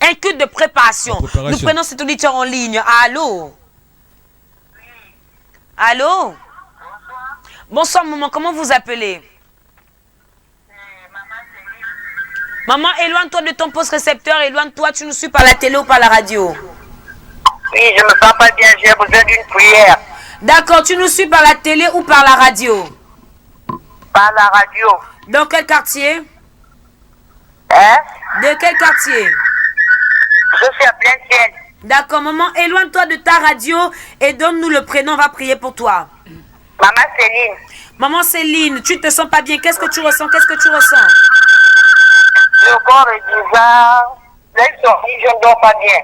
Un culte de préparation. Nous prenons cet auditeur en ligne. Allô? Allô? Bonsoir, maman. Comment vous appelez? Maman, éloigne-toi de ton poste récepteur. Éloigne-toi. Tu nous suis par la télé ou par la radio? Oui, je me sens pas bien. J'ai besoin d'une prière. D'accord. Tu nous suis par la télé ou par la radio? Par la radio. Dans quel quartier? Hein? De quel quartier? Je suis à Plaine-Sienne. D'accord, maman, éloigne-toi de ta radio et donne-nous le prénom, on va prier pour toi. Maman Céline. Maman Céline, tu te sens pas bien, qu'est-ce que tu ressens? Qu'est-ce que tu ressens? Le corps est bizarre. Je ne dors pas bien.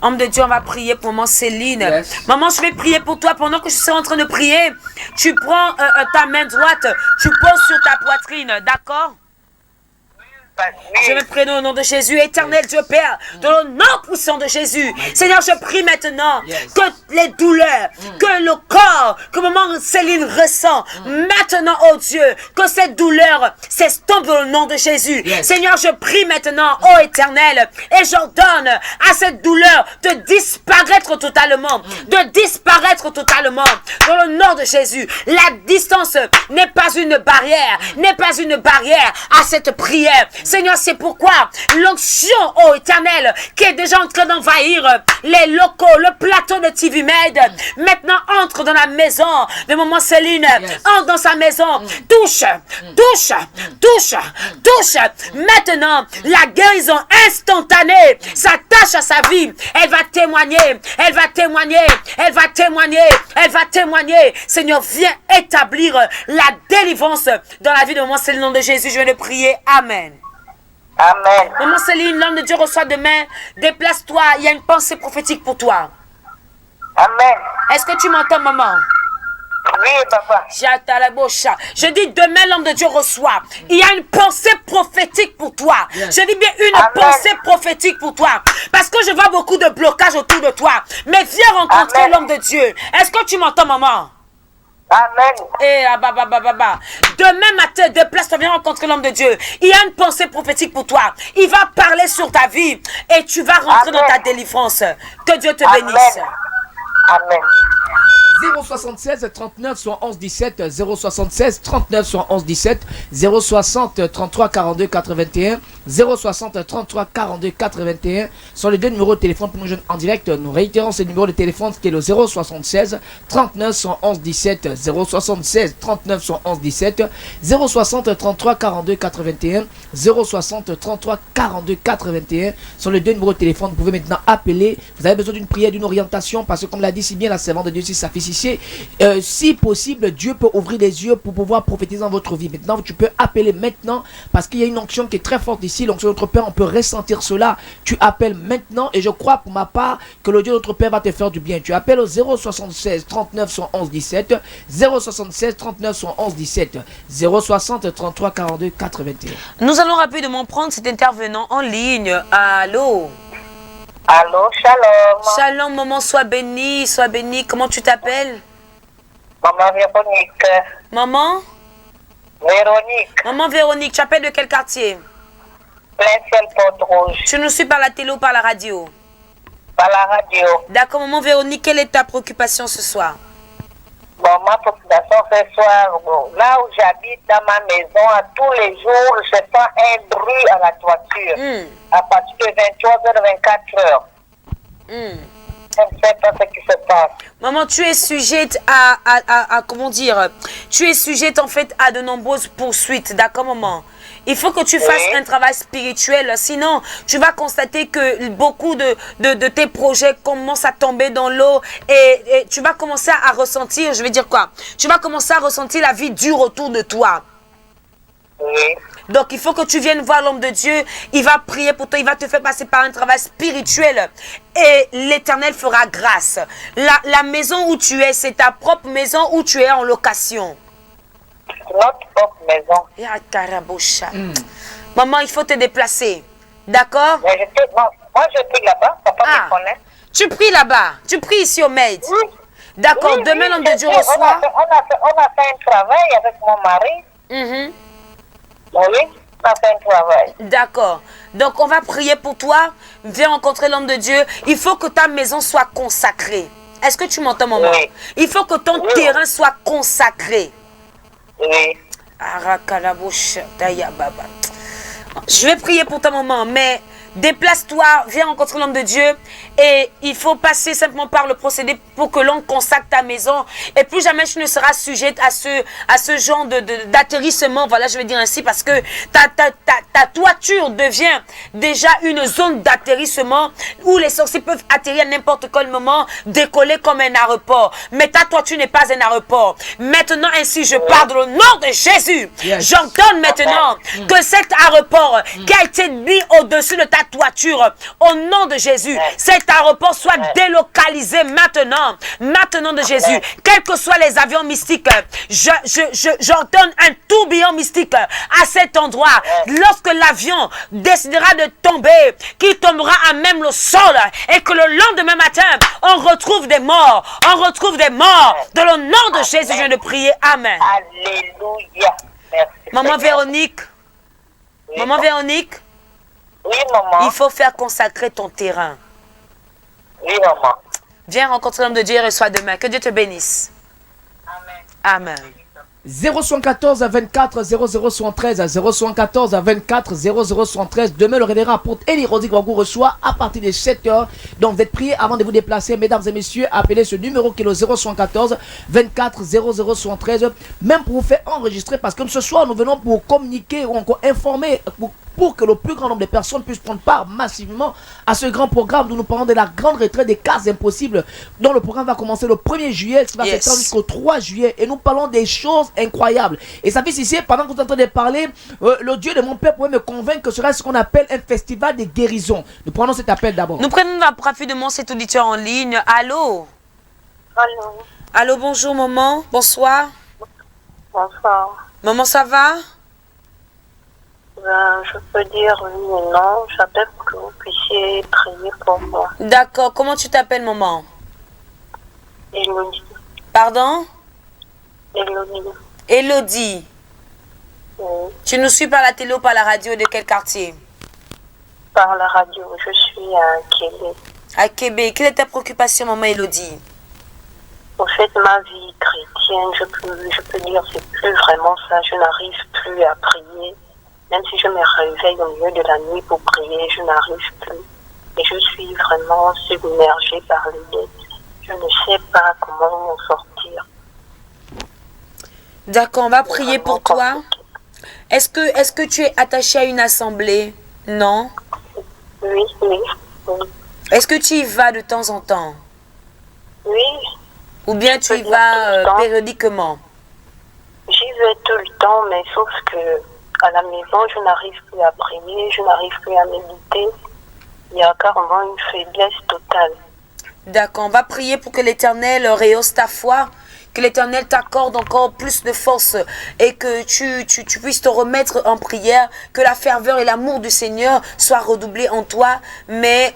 Homme de Dieu, on va prier pour maman Céline. Yes. Maman, je vais prier pour toi pendant que je suis en train de prier. Tu prends ta main droite, tu poses sur ta poitrine, d'accord? Je vais prier dans le nom de Jésus, éternel Dieu Père, dans le nom puissant de Jésus. Seigneur, je prie maintenant que les douleurs, que le corps, que maman Céline ressent, maintenant, oh Dieu, que cette douleur s'estompe dans le nom de Jésus. Seigneur, je prie maintenant, oh éternel, et j'ordonne à cette douleur de disparaître totalement, dans le nom de Jésus. La distance n'est pas une barrière, à cette prière. Seigneur, c'est pourquoi l'onction, oh éternel, qui est déjà en train d'envahir les locaux, le plateau de TV Med, maintenant entre dans la maison de maman Céline, entre dans sa maison, touche. Maintenant, la guérison instantanée s'attache à sa vie. Elle va témoigner. Seigneur, viens établir la délivrance dans la vie de maman Céline. Au nom de Jésus, je vais le prier. Amen. Amen. Maman Céline, l'homme de Dieu reçoit demain. Déplace-toi, il y a une pensée prophétique pour toi. Amen. Est-ce que tu m'entends, maman? Oui, papa. Je dis demain, l'homme de Dieu reçoit. Il y a une pensée prophétique pour toi. Je dis bien une pensée prophétique pour toi. Parce que je vois beaucoup de blocages autour de toi. Mais viens rencontrer l'homme de Dieu. Est-ce que tu m'entends, maman? Amen. Demain matin, déplace-toi, viens rencontrer l'homme de Dieu. Il y a une pensée prophétique pour toi. Il va parler sur ta vie et tu vas rentrer dans ta délivrance. Que Dieu te bénisse. Amen. 076 39 71 17 076 39 71 17 060 33 42 81 060 33 42 81 sont les deux numéros de téléphone pour nous joindre en direct. Nous réitérons ce numéro de téléphone qui est le 076 39 111 17 076 39 111 17 060 33 42 81 060 33 42 81 sont les deux numéros de téléphone. Vous pouvez maintenant appeler. Vous avez besoin d'une prière, d'une orientation parce que comme l'a dit si bien la servante de Dieu, si ça fait si possible, Dieu peut ouvrir les yeux pour pouvoir prophétiser dans votre vie. Maintenant, tu peux appeler maintenant parce qu'il y a une onction qui est très forte ici. L'onction de notre Père, on peut ressentir cela. Tu appelles maintenant et je crois pour ma part que le Dieu de notre Père va te faire du bien. Tu appelles au 076 39 111 17 076 39 111 17 060 33 42 81. Nous allons rapidement prendre cet intervenant en ligne. Allô? Allô, shalom. Shalom, maman, sois bénie, sois bénie. Comment tu t'appelles? Maman Véronique. Maman? Véronique. Maman Véronique, tu appelles de quel quartier? Plein ciel, Porte Rouge. Tu nous suis par la télé ou par la radio? Par la radio. D'accord, maman Véronique, quelle est ta préoccupation ce soir? Bon, ma préoccupation ce soir, là où j'habite dans ma maison, à tous les jours, je sens un bruit à la toiture. À partir de 23h, 24h. Je ne sais pas ce qui se passe. Maman, tu es sujette à comment dire? Tu es sujette en fait à de nombreuses poursuites, d'accord, maman? Il faut que tu fasses un travail spirituel, sinon tu vas constater que beaucoup de tes projets commencent à tomber dans l'eau et tu vas commencer à ressentir, je vais dire quoi? Tu vas commencer à ressentir la vie dure autour de toi. Oui. Donc il faut que tu viennes voir l'homme de Dieu, il va prier pour toi, il va te faire passer par un travail spirituel et l'Éternel fera grâce. La maison où tu es, c'est ta propre maison où tu es en location. Notre propre maison. Maman, il faut te déplacer. D'accord? Moi, je prie là-bas. Papa me connaît. Tu pries là-bas. Tu pries ici au Med. Oui. D'accord. Oui, demain, l'homme de Dieu reçoit. On a fait un travail avec mon mari. Oui, on a fait un travail. D'accord. Donc, on va prier pour toi. Viens rencontrer l'homme de Dieu. Il faut que ta maison soit consacrée. Est-ce que tu m'entends, maman? Oui. Il faut que ton terrain soit consacré. Oui. Je vais prier pour ta maman, mais déplace-toi, viens rencontrer l'homme de Dieu et il faut passer simplement par le procédé pour que l'on consacre ta maison et plus jamais tu ne seras sujette à ce genre d'atterrissement, voilà, je vais dire ainsi, parce que ta toiture devient déjà une zone d'atterrissement où les sorciers peuvent atterrir à n'importe quel moment, décoller comme un aéroport, mais ta toiture n'est pas un aéroport. Maintenant ainsi je parle dans le nom de Jésus. J'entends maintenant que cet aéroport qui a été mis au-dessus de ta toiture, au nom de Jésus, cet cet aéroport soit délocalisé maintenant. Maintenant de Jésus. Quels que soient les avions mystiques, j'ordonne un tourbillon mystique à cet endroit. Lorsque l'avion décidera de tomber, qu'il tombera à même le sol et que le lendemain matin, on retrouve des morts. On retrouve des morts. Dans le nom de Jésus, je viens de prier. Amen. Alléluia. Merci. Maman Véronique. Oui, Maman Véronique. Oui, maman. Il faut faire consacrer ton terrain. Oui, maman. Viens rencontrer l'homme de Dieu et reçois demain. Que Dieu te bénisse. Amen. 0114 24 0073 0114 24 0073. Demain, le révérend apôtre Eli Rodic vous reçoit à partir de 7h. Donc, vous êtes priés avant de vous déplacer. Mesdames et messieurs, appelez ce numéro qui est le 0114 24 0073. Même pour vous faire enregistrer, parce que ce soir, nous venons pour communiquer ou encore informer pour que le plus grand nombre de personnes puissent prendre part massivement à ce grand programme dont nous parlons de la grande retraite des cas impossibles, dont le programme va commencer le 1er juillet, qui va s'étendre jusqu'au 3 juillet. Et nous parlons des choses incroyables. Et ça fait ici, pendant que vous êtes en train de parler, le Dieu de mon père pouvait me convaincre que ce sera ce qu'on appelle un festival de guérison. Nous prenons cet appel d'abord. Nous prenons rapidement cet auditeur en ligne. Allô? Allô? Allô, bonjour maman. Bonsoir. Bonsoir. Maman, ça va? Je peux dire oui ou non. J'appelle pour que vous puissiez prier pour moi. D'accord. Comment tu t'appelles, maman? Élodie. Pardon? Élodie. Élodie. Oui. Tu nous suis par la télé ou par la radio? De quel quartier? Par la radio. Je suis à Québec. À Québec. Quelle est ta préoccupation, maman Élodie? En fait, ma vie chrétienne, je peux dire, c'est plus vraiment ça. Je n'arrive plus à prier. Même si je me réveille au milieu de la nuit pour prier, je n'arrive plus. Et je suis vraiment submergée par les dettes. Je ne sais pas comment m'en sortir. D'accord, on va prier pour toi. Est-ce que tu es attaché à une assemblée? Non? Oui, oui, oui. Est-ce que tu y vas de temps en temps? Oui. Ou bien tu y vas périodiquement? J'y vais tout le temps, mais sauf que à la maison, je n'arrive plus à prier, je n'arrive plus à méditer. Il y a carrément une faiblesse totale. D'accord, on va prier pour que l'Éternel rehausse ta foi, que l'Éternel t'accorde encore plus de force et que tu puisses te remettre en prière, que la ferveur et l'amour du Seigneur soient redoublés en toi. Mais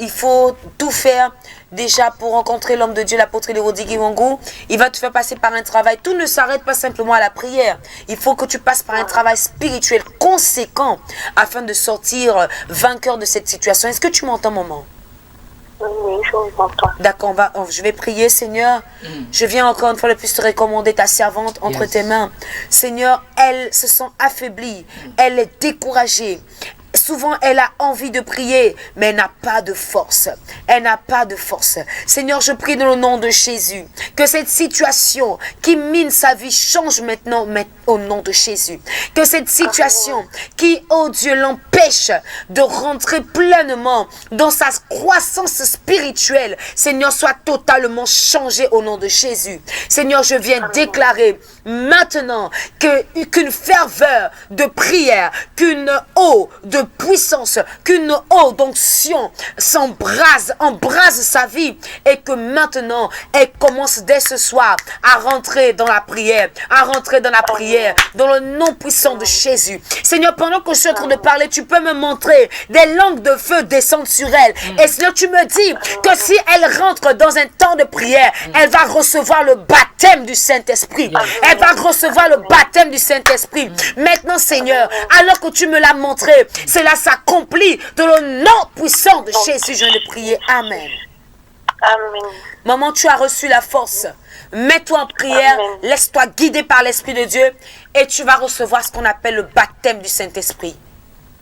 il faut tout faire déjà pour rencontrer l'homme de Dieu, l'apôtre Eli Giwongu. Il va te faire passer par un travail. Tout ne s'arrête pas simplement à la prière. Il faut que tu passes par un travail spirituel conséquent afin de sortir vainqueur de cette situation. Est-ce que tu m'entends, maman? Oui, je vous entends. D'accord, je vais prier, Seigneur. Je viens encore une fois de plus te recommander ta servante entre tes mains. Seigneur, elle se sent affaiblie. Elle est découragée. Souvent, elle a envie de prier, mais elle n'a pas de force. Elle n'a pas de force. Seigneur, je prie dans le nom de Jésus que cette situation qui mine sa vie change maintenant au nom de Jésus. Que cette situation qui, oh Dieu, l'empêche de rentrer pleinement dans sa croissance spirituelle, Seigneur, soit totalement changée au nom de Jésus. Seigneur, je viens déclarer maintenant qu'une ferveur de prière, qu'une eau de puissance, qu'une eau d'onction embrase sa vie et que maintenant elle commence dès ce soir à rentrer dans la prière, dans le nom puissant de Jésus. Seigneur, pendant que je suis en train de parler, tu peux me montrer des langues de feu descendre sur elle. Et Seigneur, tu me dis que si elle rentre dans un temps de prière, elle va recevoir le baptême du Saint-Esprit. Elle va recevoir le baptême du Saint-Esprit. Maintenant, Seigneur, alors que tu me l'as montré, cela s'accomplit dans le nom puissant de Jésus. Je viens de prier. Amen. Amen. Maman, tu as reçu la force. Mets-toi en prière. Laisse-toi guider par l'Esprit de Dieu. Et tu vas recevoir ce qu'on appelle le baptême du Saint-Esprit.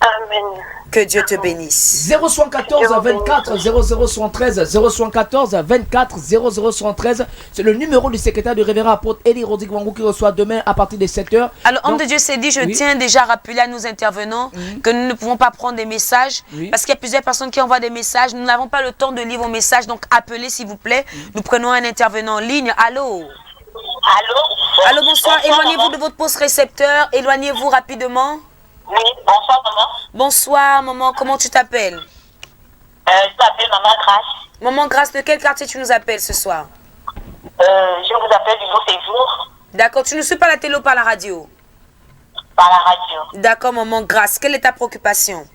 Amen. Que Dieu te bénisse. 0114 24 0073 0114 24 0073. C'est le numéro du secrétaire du révérend apôtre Eli Rodic Wangou qui reçoit demain à partir de 7h. Alors, homme de Dieu s'est dit, je tiens déjà à rappeler à nos intervenants que nous ne pouvons pas prendre des messages parce qu'il y a plusieurs personnes qui envoient des messages. Nous n'avons pas le temps de lire vos messages, donc appelez s'il vous plaît. Nous prenons un intervenant en ligne. Allô? Allô, bonsoir. Éloignez-vous de votre poste récepteur. Éloignez-vous rapidement. Oui, bonsoir maman. Bonsoir maman, comment tu t'appelles? Je m'appelle Maman Grâce. Maman Grâce, de quel quartier tu nous appelles ce soir? Je vous appelle du Beau Séjour. D'accord, tu ne suis pas à la télé ou par la radio? Par la radio. D'accord, Maman Grâce, quelle est ta préoccupation?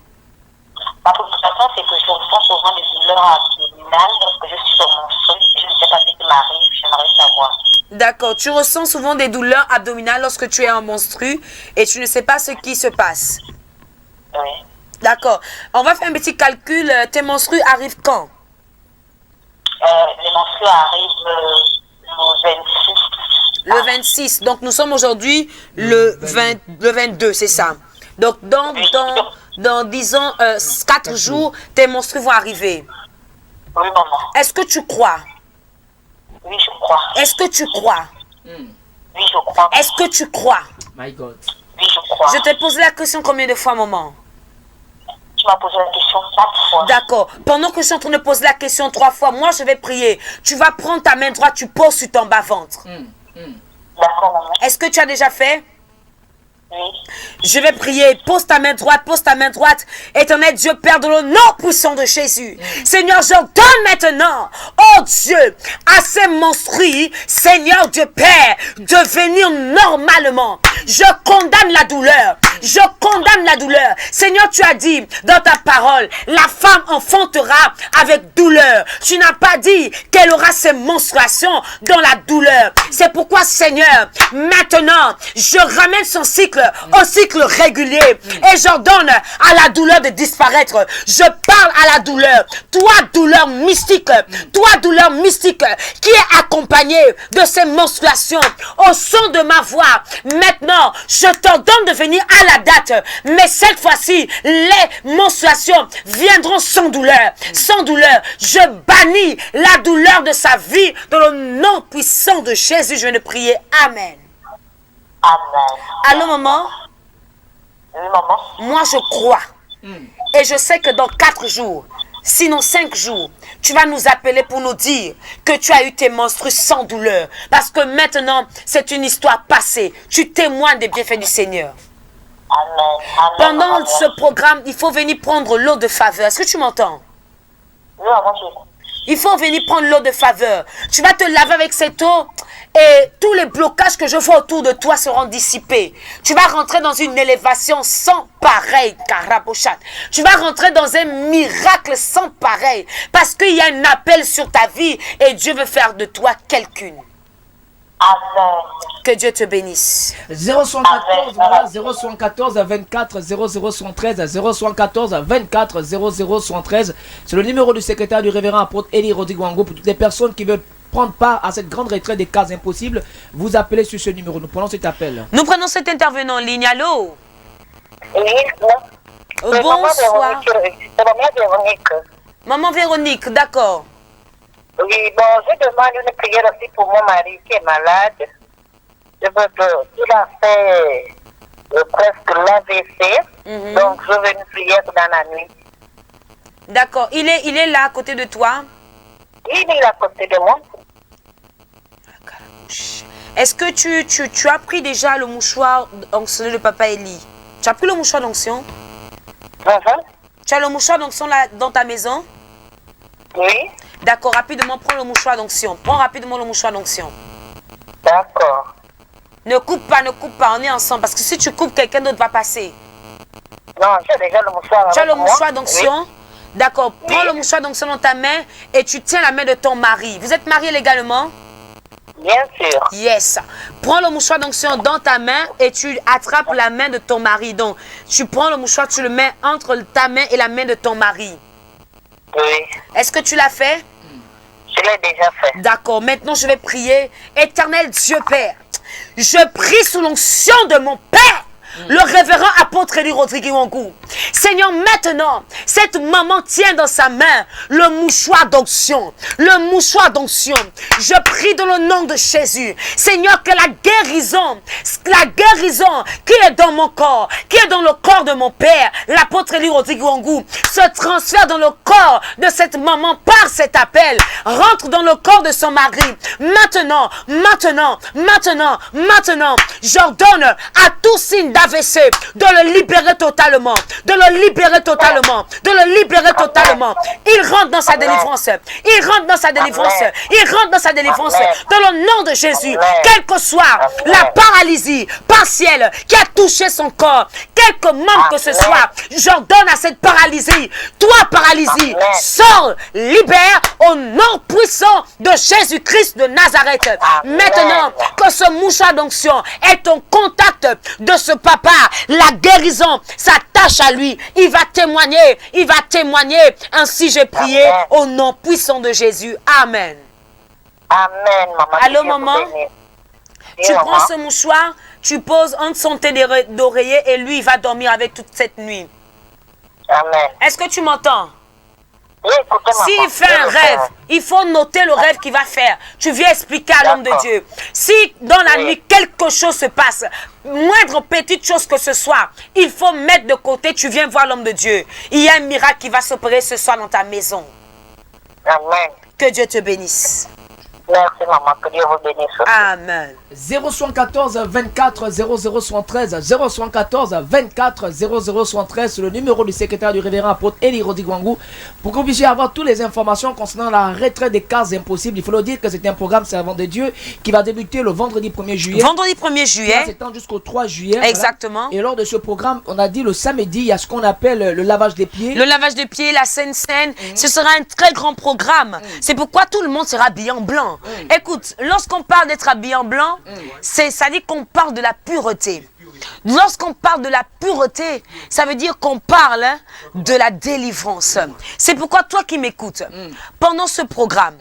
Ma préoccupation, c'est que je ressens souvent des douleurs abdominales lorsque je suis sur mon sol. Je ne sais pas ce qui m'arrive, j'aimerais savoir. D'accord, tu ressens souvent des douleurs abdominales lorsque tu es en menstru et tu ne sais pas ce qui se passe. Oui. D'accord, on va faire un petit calcul. Tes menstrues arrivent quand? Les menstrues arrivent le 26. Le 26, donc nous sommes aujourd'hui le 22, c'est ça. Donc dans disons 4 jours, tes menstrues vont arriver. Oui, maman. Est-ce que tu crois? Oui, je crois. Est-ce que tu crois? Oui, je crois. Est-ce que tu crois? My God. Oui, je crois. Je t'ai posé la question combien de fois, maman? Tu m'as posé la question 4 fois. D'accord. Pendant que je suis en train de poser la question 3 fois, moi je vais prier. Tu vas prendre ta main droite, tu poses sur ton bas-ventre. D'accord, maman. Est-ce que tu as déjà fait? Oui. Je vais prier. Pose ta main droite, pose ta main droite. Éternel Dieu, Père, de le nom puissant de Jésus. Seigneur, j'ordonne maintenant, oh Dieu, à ces menstrues, Seigneur Dieu Père, de venir normalement. Je condamne la douleur. Je condamne la douleur. Seigneur, tu as dit dans ta parole, la femme enfantera avec douleur. Tu n'as pas dit qu'elle aura ses menstruations dans la douleur. C'est pourquoi, Seigneur, maintenant, je ramène son cycle au cycle régulier et j'ordonne à la douleur de disparaître. Je parle à la douleur. Toi, douleur mystique, qui est accompagnée de ces menstruations, au son de ma voix, maintenant, je t'ordonne de venir à la date, mais cette fois-ci, les menstruations viendront sans douleur. Sans douleur, je bannis la douleur de sa vie dans le nom puissant de Jésus. Je viens de prier. Amen. Amen. Allô, maman? Oui, maman. Moi, je crois. Et je sais que dans 4 jours, sinon 5 jours, tu vas nous appeler pour nous dire que tu as eu tes menstrues sans douleur. Parce que maintenant, c'est une histoire passée. Tu témoignes des bienfaits du Seigneur. Amen. Amen. Pendant Amen. ce programme, il faut venir prendre l'eau de faveur. Est-ce que tu m'entends? Oui, maman, je... Il faut venir prendre l'eau de faveur. Tu vas te laver avec cette eau et tous les blocages que je vois autour de toi seront dissipés. Tu vas rentrer dans une élévation sans pareil, Karabochat. Tu vas rentrer dans un miracle sans pareil parce qu'il y a un appel sur ta vie et Dieu veut faire de toi quelqu'une. Amen. Que Dieu te bénisse. 074, voilà, 074 24 0073, 074 24 0073. C'est le numéro du secrétaire du révérend apôtre Eli Rodigwango pour toutes les personnes qui veulent prendre part à cette grande retraite des cas impossibles. Vous appelez sur ce numéro. Nous prenons cet appel. Nous prenons cet intervenant en ligne. Allô? Oui, non. Bonsoir. C'est maman Véronique. Maman Véronique, d'accord. Oui, bon, je demande une prière aussi pour mon mari qui est malade. Il a fait presque l'AVC. Donc, je veux une prière dans la nuit. D'accord. Il est là à côté de toi? Il est à côté de moi. Est-ce que tu as pris déjà le mouchoir d'onction de papa Eli? Tu as pris le mouchoir d'onction? Tu as le mouchoir d'onction là dans ta maison? Oui. D'accord, rapidement, prends le mouchoir d'onction. Prends rapidement le mouchoir d'onction. D'accord. Ne coupe pas, on est ensemble. Parce que si tu coupes, quelqu'un d'autre va passer. Non, j'ai déjà le mouchoir. Tu as le mouchoir d'onction? Oui. D'accord, prends le mouchoir d'onction dans ta main et tu tiens la main de ton mari. Vous êtes mariés légalement? Bien sûr. Yes. Prends le mouchoir d'onction dans ta main et tu attrapes la main de ton mari. Donc, tu prends le mouchoir, tu le mets entre ta main et la main de ton mari. Oui. Est-ce que tu l'as fait? Je l'ai déjà fait. D'accord, maintenant je vais prier. Éternel Dieu Père, je prie sous l'onction de mon Père, le révérend apôtre Eli Rodigwango. Seigneur, maintenant, cette maman tient dans sa main le mouchoir d'onction. Le mouchoir d'onction. Je prie dans le nom de Jésus. Seigneur, que la guérison qui est dans mon corps, qui est dans le corps de mon Père, l'apôtre Eli Rodigwango, se transfère dans le corps de cette maman par cet appel. Rentre dans le corps de son mari. Maintenant, j'ordonne à tout signe d'AVC de le libérer totalement. De le libérer totalement. De le libérer totalement. Il rentre dans sa délivrance. Il rentre dans sa délivrance. Il rentre dans sa délivrance. Dans le nom de Jésus. Quelle que soit la paralysie partielle qui a touché son corps, quelque membre que ce soit, j'ordonne à cette paralysie, toi paralysie, sors, libère au nom puissant de Jésus-Christ de Nazareth. Maintenant que ce mouchoir d'onction est en contact de ce papa, la guérison s'attache à lui. Il va témoigner, il va témoigner. Ainsi j'ai prié au nom puissant de Jésus. Amen. Amen, maman. Allô, maman? Tu prends ce mouchoir, tu poses entre son thé d'oreiller et lui, il va dormir avec toute cette nuit. Amen. Est-ce que tu m'entends? Oui, écoutez, maman. S'il fait un rêve, il faut noter le rêve qu'il va faire. Tu viens expliquer à l'homme de Dieu. Si dans la nuit, quelque chose se passe, moindre petite chose que ce soit, il faut mettre de côté, tu viens voir l'homme de Dieu. Il y a un miracle qui va s'opérer ce soir dans ta maison. Amen. Que Dieu te bénisse. Merci, maman. Que Dieu vous bénisse. Amen. 074 24 0073 074 24 0073, c'est le numéro du secrétaire du révérend apôtre Eli Rodigwangou, pour que vous puissiez avoir toutes les informations concernant la retraite des cas impossibles. Il faut le dire que c'est un programme servant de Dieu qui va débuter le vendredi 1er juillet. Vendredi 1er juillet. Qui s'étend jusqu'au 3 juillet. Exactement. Voilà. Et lors de ce programme, on a dit le samedi, il y a ce qu'on appelle le lavage des pieds. Le lavage des pieds, la Sainte Seine, ce sera un très grand programme. C'est pourquoi tout le monde sera habillé en blanc. Écoute, lorsqu'on parle d'être habillé en blanc, ça dit qu'on parle de la pureté. Lorsqu'on parle de la pureté, ça veut dire qu'on parle de la délivrance. C'est pourquoi toi qui m'écoutes, pendant ce programme,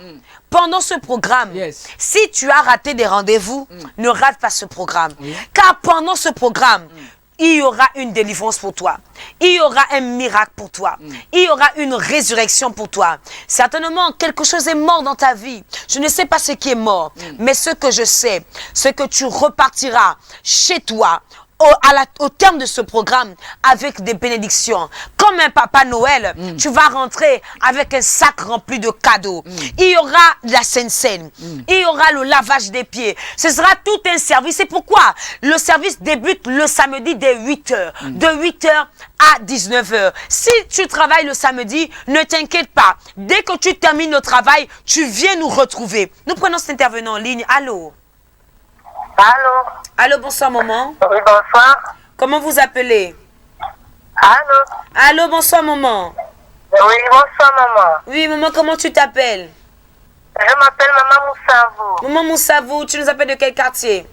si tu as raté des rendez-vous, ne rate pas ce programme. Car pendant ce programme, il y aura une délivrance pour toi. Il y aura un miracle pour toi. Il y aura une résurrection pour toi. Certainement, quelque chose est mort dans ta vie. Je ne sais pas ce qui est mort. Mais ce que je sais, c'est que tu repartiras chez toi au terme de ce programme avec des bénédictions. Comme un papa Noël, tu vas rentrer avec un sac rempli de cadeaux. Il y aura la Sainte Seine. Il y aura le lavage des pieds. Ce sera tout un service. C'est pourquoi le service débute le samedi dès 8h. De 8h à 19h. Si tu travailles le samedi, ne t'inquiète pas. Dès que tu termines le travail, tu viens nous retrouver. Nous prenons cet intervenant en ligne. Allô? Allô? Allô, bonsoir maman. Oui, bonsoir. Comment vous appelez? Allô? Allô, bonsoir maman. Oui, bonsoir maman. Oui, maman, comment tu t'appelles? Je m'appelle Maman Moussavou. Maman Moussavou, tu nous appelles de quel quartier?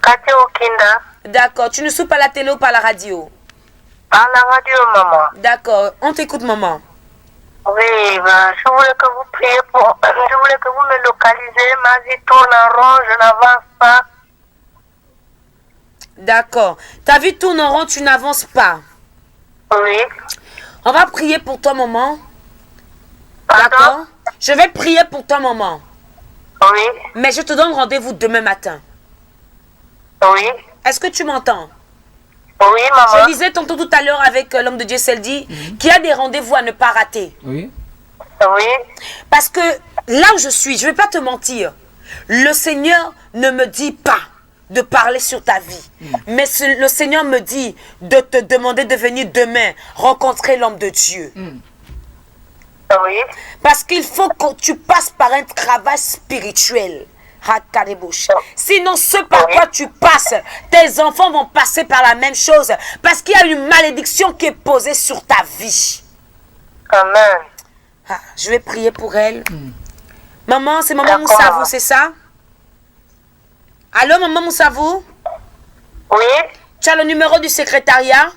Quartier Okinda. D'accord, tu ne suis pas la télé ou par la radio? Par la radio, maman. D'accord, on t'écoute maman. Oui, je voulais que vous priez pour... Je voulais que vous me localisez. Ma vie tourne en rond, je n'avance pas. D'accord. Ta vie tourne en rond, tu n'avances pas. Oui. On va prier pour toi, maman. D'accord. Je vais prier pour toi, maman. Oui. Mais je te donne rendez-vous demain matin. Oui. Est-ce que tu m'entends? Oui, maman. Je disais tantôt tout à l'heure avec l'homme de Dieu Seldi qu'il y a des rendez-vous à ne pas rater. Oui. Oui. Parce que là où je suis, je ne vais pas te mentir, le Seigneur ne me dit pas de parler sur ta vie. Mais le Seigneur me dit de te demander de venir demain rencontrer l'homme de Dieu. Oui. Parce qu'il faut que tu passes par un travail spirituel. Sinon, ce par quoi tu passes, tes enfants vont passer par la même chose. Parce qu'il y a une malédiction qui est posée sur ta vie. Amen. Ah, je vais prier pour elle. Maman, c'est Maman Moussavou, c'est ça? Allô, Maman Moussavou? Oui. Tu as le numéro du secrétariat?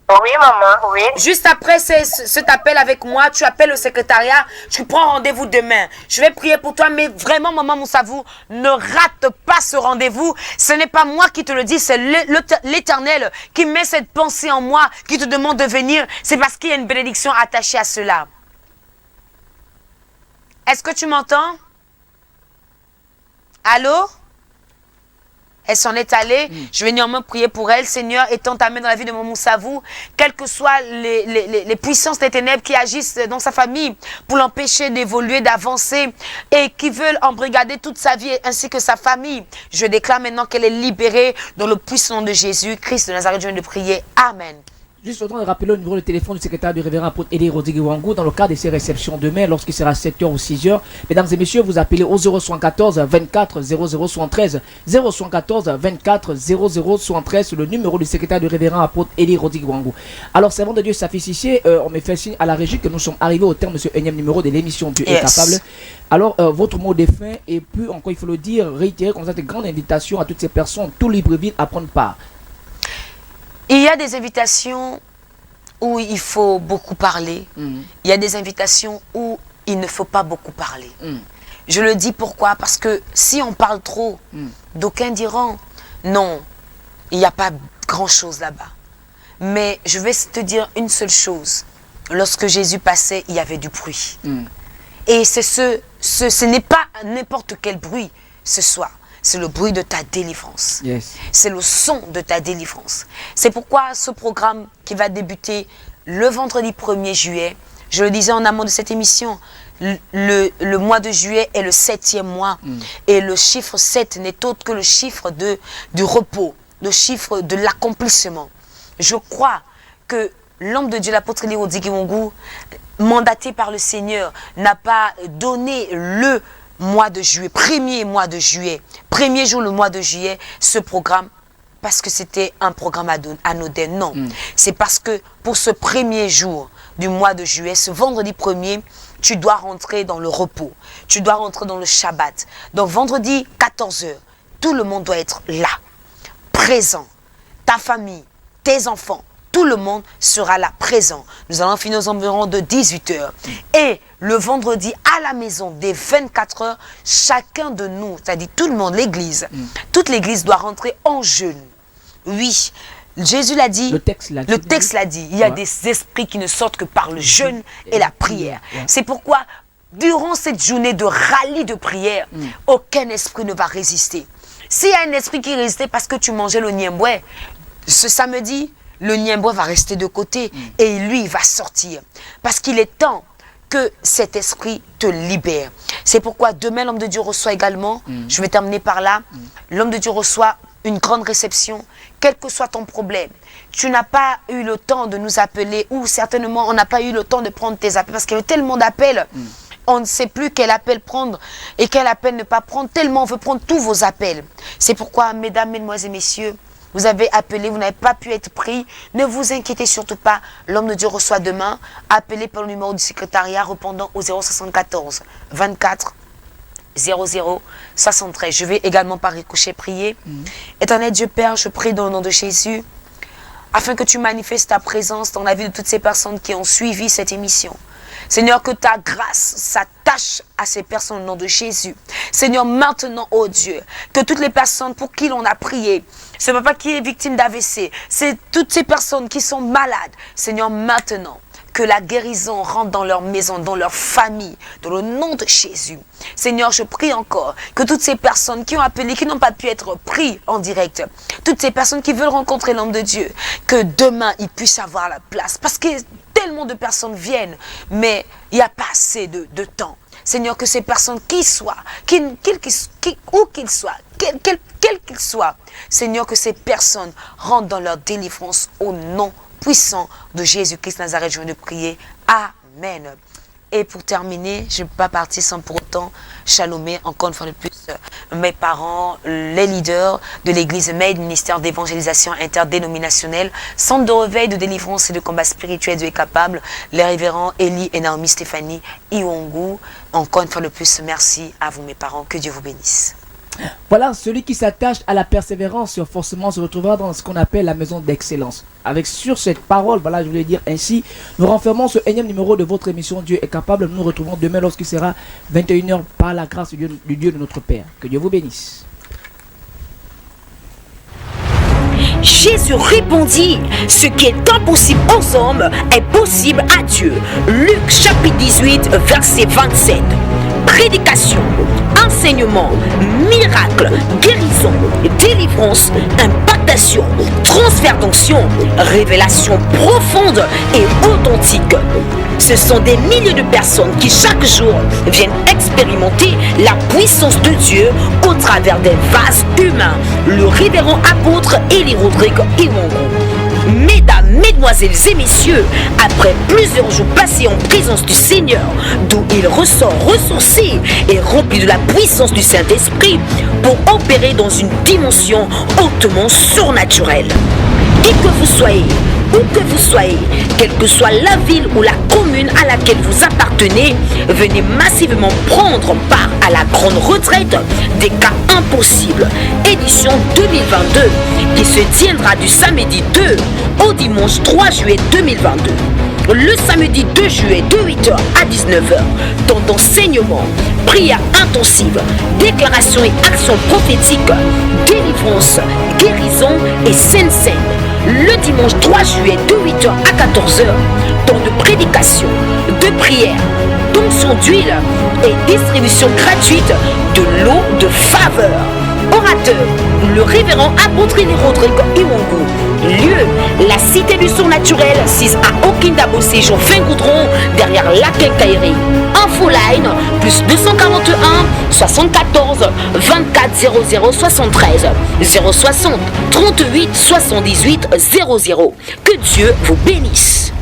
Oui, maman, oui. Juste après cet appel avec moi, tu appelles le secrétariat, tu prends rendez-vous demain. Je vais prier pour toi, mais vraiment, Maman Moussavou, ne rate pas ce rendez-vous. Ce n'est pas moi qui te le dis, c'est l'Éternel qui met cette pensée en moi, qui te demande de venir. C'est parce qu'il y a une bénédiction attachée à cela. Est-ce que tu m'entends? Allô? Elle s'en est allée. Je vais néanmoins prier pour elle. Seigneur, étends ta main dans la vie de mon Moussavou. Quelles que soient les puissances des ténèbres qui agissent dans sa famille pour l'empêcher d'évoluer, d'avancer et qui veulent embrigader toute sa vie ainsi que sa famille. Je déclare maintenant qu'elle est libérée dans le puissant nom de Jésus. Christ de Nazareth, je viens de prier. Amen. Juste au temps de rappeler le numéro de téléphone du secrétaire du révérend apôtre Eli Rodrigue Wangou dans le cadre de ses réceptions demain lorsqu'il sera 7h ou 6h. Mesdames et messieurs, vous appelez au 074 24 0073 074 24 0073, le numéro du secrétaire du révérend apôtre Eli Rodrigue Wangou. Alors, servant de Dieu s'affiche ici, on me fait signe à la régie que nous sommes arrivés au terme de ce énième numéro de l'émission Dieu est capable. Alors, votre mot de fin, et puis encore il faut le dire, réitérer comme ça de grandes invitations à toutes ces personnes, tout Libreville à prendre part. Il y a des invitations où il faut beaucoup parler. Il y a des invitations où il ne faut pas beaucoup parler. Je le dis pourquoi? Parce que si on parle trop, d'aucuns diront non, il n'y a pas grand-chose là-bas. Mais je vais te dire une seule chose. Lorsque Jésus passait, il y avait du bruit. Et ce n'est pas n'importe quel bruit ce soir. C'est le bruit de ta délivrance. C'est le son de ta délivrance. C'est pourquoi ce programme qui va débuter le vendredi 1er juillet, je le disais en amont de cette émission, le mois de juillet est le 7e mois. Et le chiffre 7 n'est autre que le chiffre du repos, le chiffre de l'accomplissement. Je crois que l'homme de Dieu, l'apôtre Eli Rodrigue Wangou, mandaté par le Seigneur, n'a pas donné le mois de juillet, premier mois de juillet, premier jour le mois de juillet, ce programme, parce que c'était un programme anodin. Non, c'est parce que pour ce premier jour du mois de juillet, ce vendredi 1er, tu dois rentrer dans le repos, tu dois rentrer dans le Shabbat. Donc vendredi 14h, tout le monde doit être là, présent, ta famille, tes enfants, tout le monde sera là, présent. Nous allons finir aux environs de 18h. Et le vendredi, à la maison, dès 24h, chacun de nous, c'est-à-dire tout le monde, l'église, toute l'église doit rentrer en jeûne. Oui, Jésus l'a dit, le texte l'a dit, il y a des esprits qui ne sortent que par le jeûne et la prière. C'est pourquoi, durant cette journée de rallye de prière, aucun esprit ne va résister. S'il y a un esprit qui résistait parce que tu mangeais le niemboué, ce samedi, le niemboué va rester de côté et lui, il va sortir. Parce qu'il est temps que cet esprit te libère. C'est pourquoi demain, l'homme de Dieu reçoit également, je vais terminer par là, l'homme de Dieu reçoit une grande réception, quel que soit ton problème. Tu n'as pas eu le temps de nous appeler ou certainement on n'a pas eu le temps de prendre tes appels parce qu'il y a tellement d'appels. On ne sait plus quel appel prendre et quel appel ne pas prendre, tellement on veut prendre tous vos appels. C'est pourquoi, mesdames, mesdemoiselles et messieurs, vous avez appelé, vous n'avez pas pu être pris. Ne vous inquiétez surtout pas. L'homme de Dieu reçoit demain. Appelez par le numéro du secrétariat répondant au 074 24 00 73. Je vais également par ricochet prier. Éternel Dieu Père, je prie dans le nom de Jésus, afin que tu manifestes ta présence dans la vie de toutes ces personnes qui ont suivi cette émission. Seigneur, que ta grâce s'attache à ces personnes au nom de Jésus. Seigneur, maintenant, oh Dieu, que toutes les personnes pour qui l'on a prié, ce papa qui est victime d'AVC, c'est toutes ces personnes qui sont malades. Seigneur, maintenant, que la guérison rentre dans leur maison, dans leur famille, dans le nom de Jésus. Seigneur, je prie encore que toutes ces personnes qui ont appelé, qui n'ont pas pu être pris en direct, toutes ces personnes qui veulent rencontrer l'homme de Dieu, que demain, ils puissent avoir la place. Parce que tellement de personnes viennent, mais il n'y a pas assez de temps. Seigneur, que ces personnes, qui soient, où qu'ils soient, quel qu'ils soient, Seigneur, que ces personnes rentrent dans leur délivrance au nom puissant de Jésus-Christ Nazareth. Je viens de prier. Amen. Et pour terminer, je ne peux pas partir sans pour autant chalomer encore une fois de plus mes parents, les leaders de l'église Made, ministère d'évangélisation interdénominationnelle, centre de réveil, de délivrance et de combat spirituel, Dieu est capable, les révérends Eli et Naomi Stéphanie Iwongu. Encore une fois de plus, merci à vous mes parents, que Dieu vous bénisse. Voilà, celui qui s'attache à la persévérance forcément se retrouvera dans ce qu'on appelle la maison d'excellence. Avec sur cette parole, voilà, je voulais dire ainsi, nous renfermons ce énième numéro de votre émission Dieu est capable. Nous nous retrouvons demain lorsqu'il sera 21h par la grâce du Dieu de notre Père. Que Dieu vous bénisse. Jésus répondit, ce qui est impossible aux hommes est possible à Dieu. Luc chapitre 18, verset 27. Prédication, enseignement, miracle, guérison, délivrance, impactation, transfert d'onction, révélation profonde et authentique. Ce sont des milliers de personnes qui chaque jour viennent expérimenter la puissance de Dieu au travers des vases humains. Le révérend apôtre Eli Rodrigue Iwongo. Mesdames, mesdemoiselles et messieurs, après plusieurs jours passés en présence du Seigneur, d'où il ressort ressourcé et rempli de la puissance du Saint-Esprit pour opérer dans une dimension hautement surnaturelle. Et que vous soyez, où que vous soyez, quelle que soit la ville ou la commune à laquelle vous appartenez, venez massivement prendre part à la grande retraite des cas impossibles, édition 2022, qui se tiendra du samedi 2 au dimanche 3 juillet 2022. Le samedi 2 juillet de 8h à 19h, temps d'enseignement, prière intensive, déclaration et action prophétique, délivrance, guérison et sainte scène. Le dimanche 3 juillet de 8h à 14h, temps de prédication, de prière, d'onction d'huile et distribution gratuite de l'eau de faveur. Orateur, le révérend apôtre Eli Rodrigue Iwongo. Lieu, la cité du surnaturel, 6 à Okindabo Séjour Fin Goudron, derrière la Quincaillerie. Infoline, plus 241 74 24 00 73 060 38 78 00. Que Dieu vous bénisse.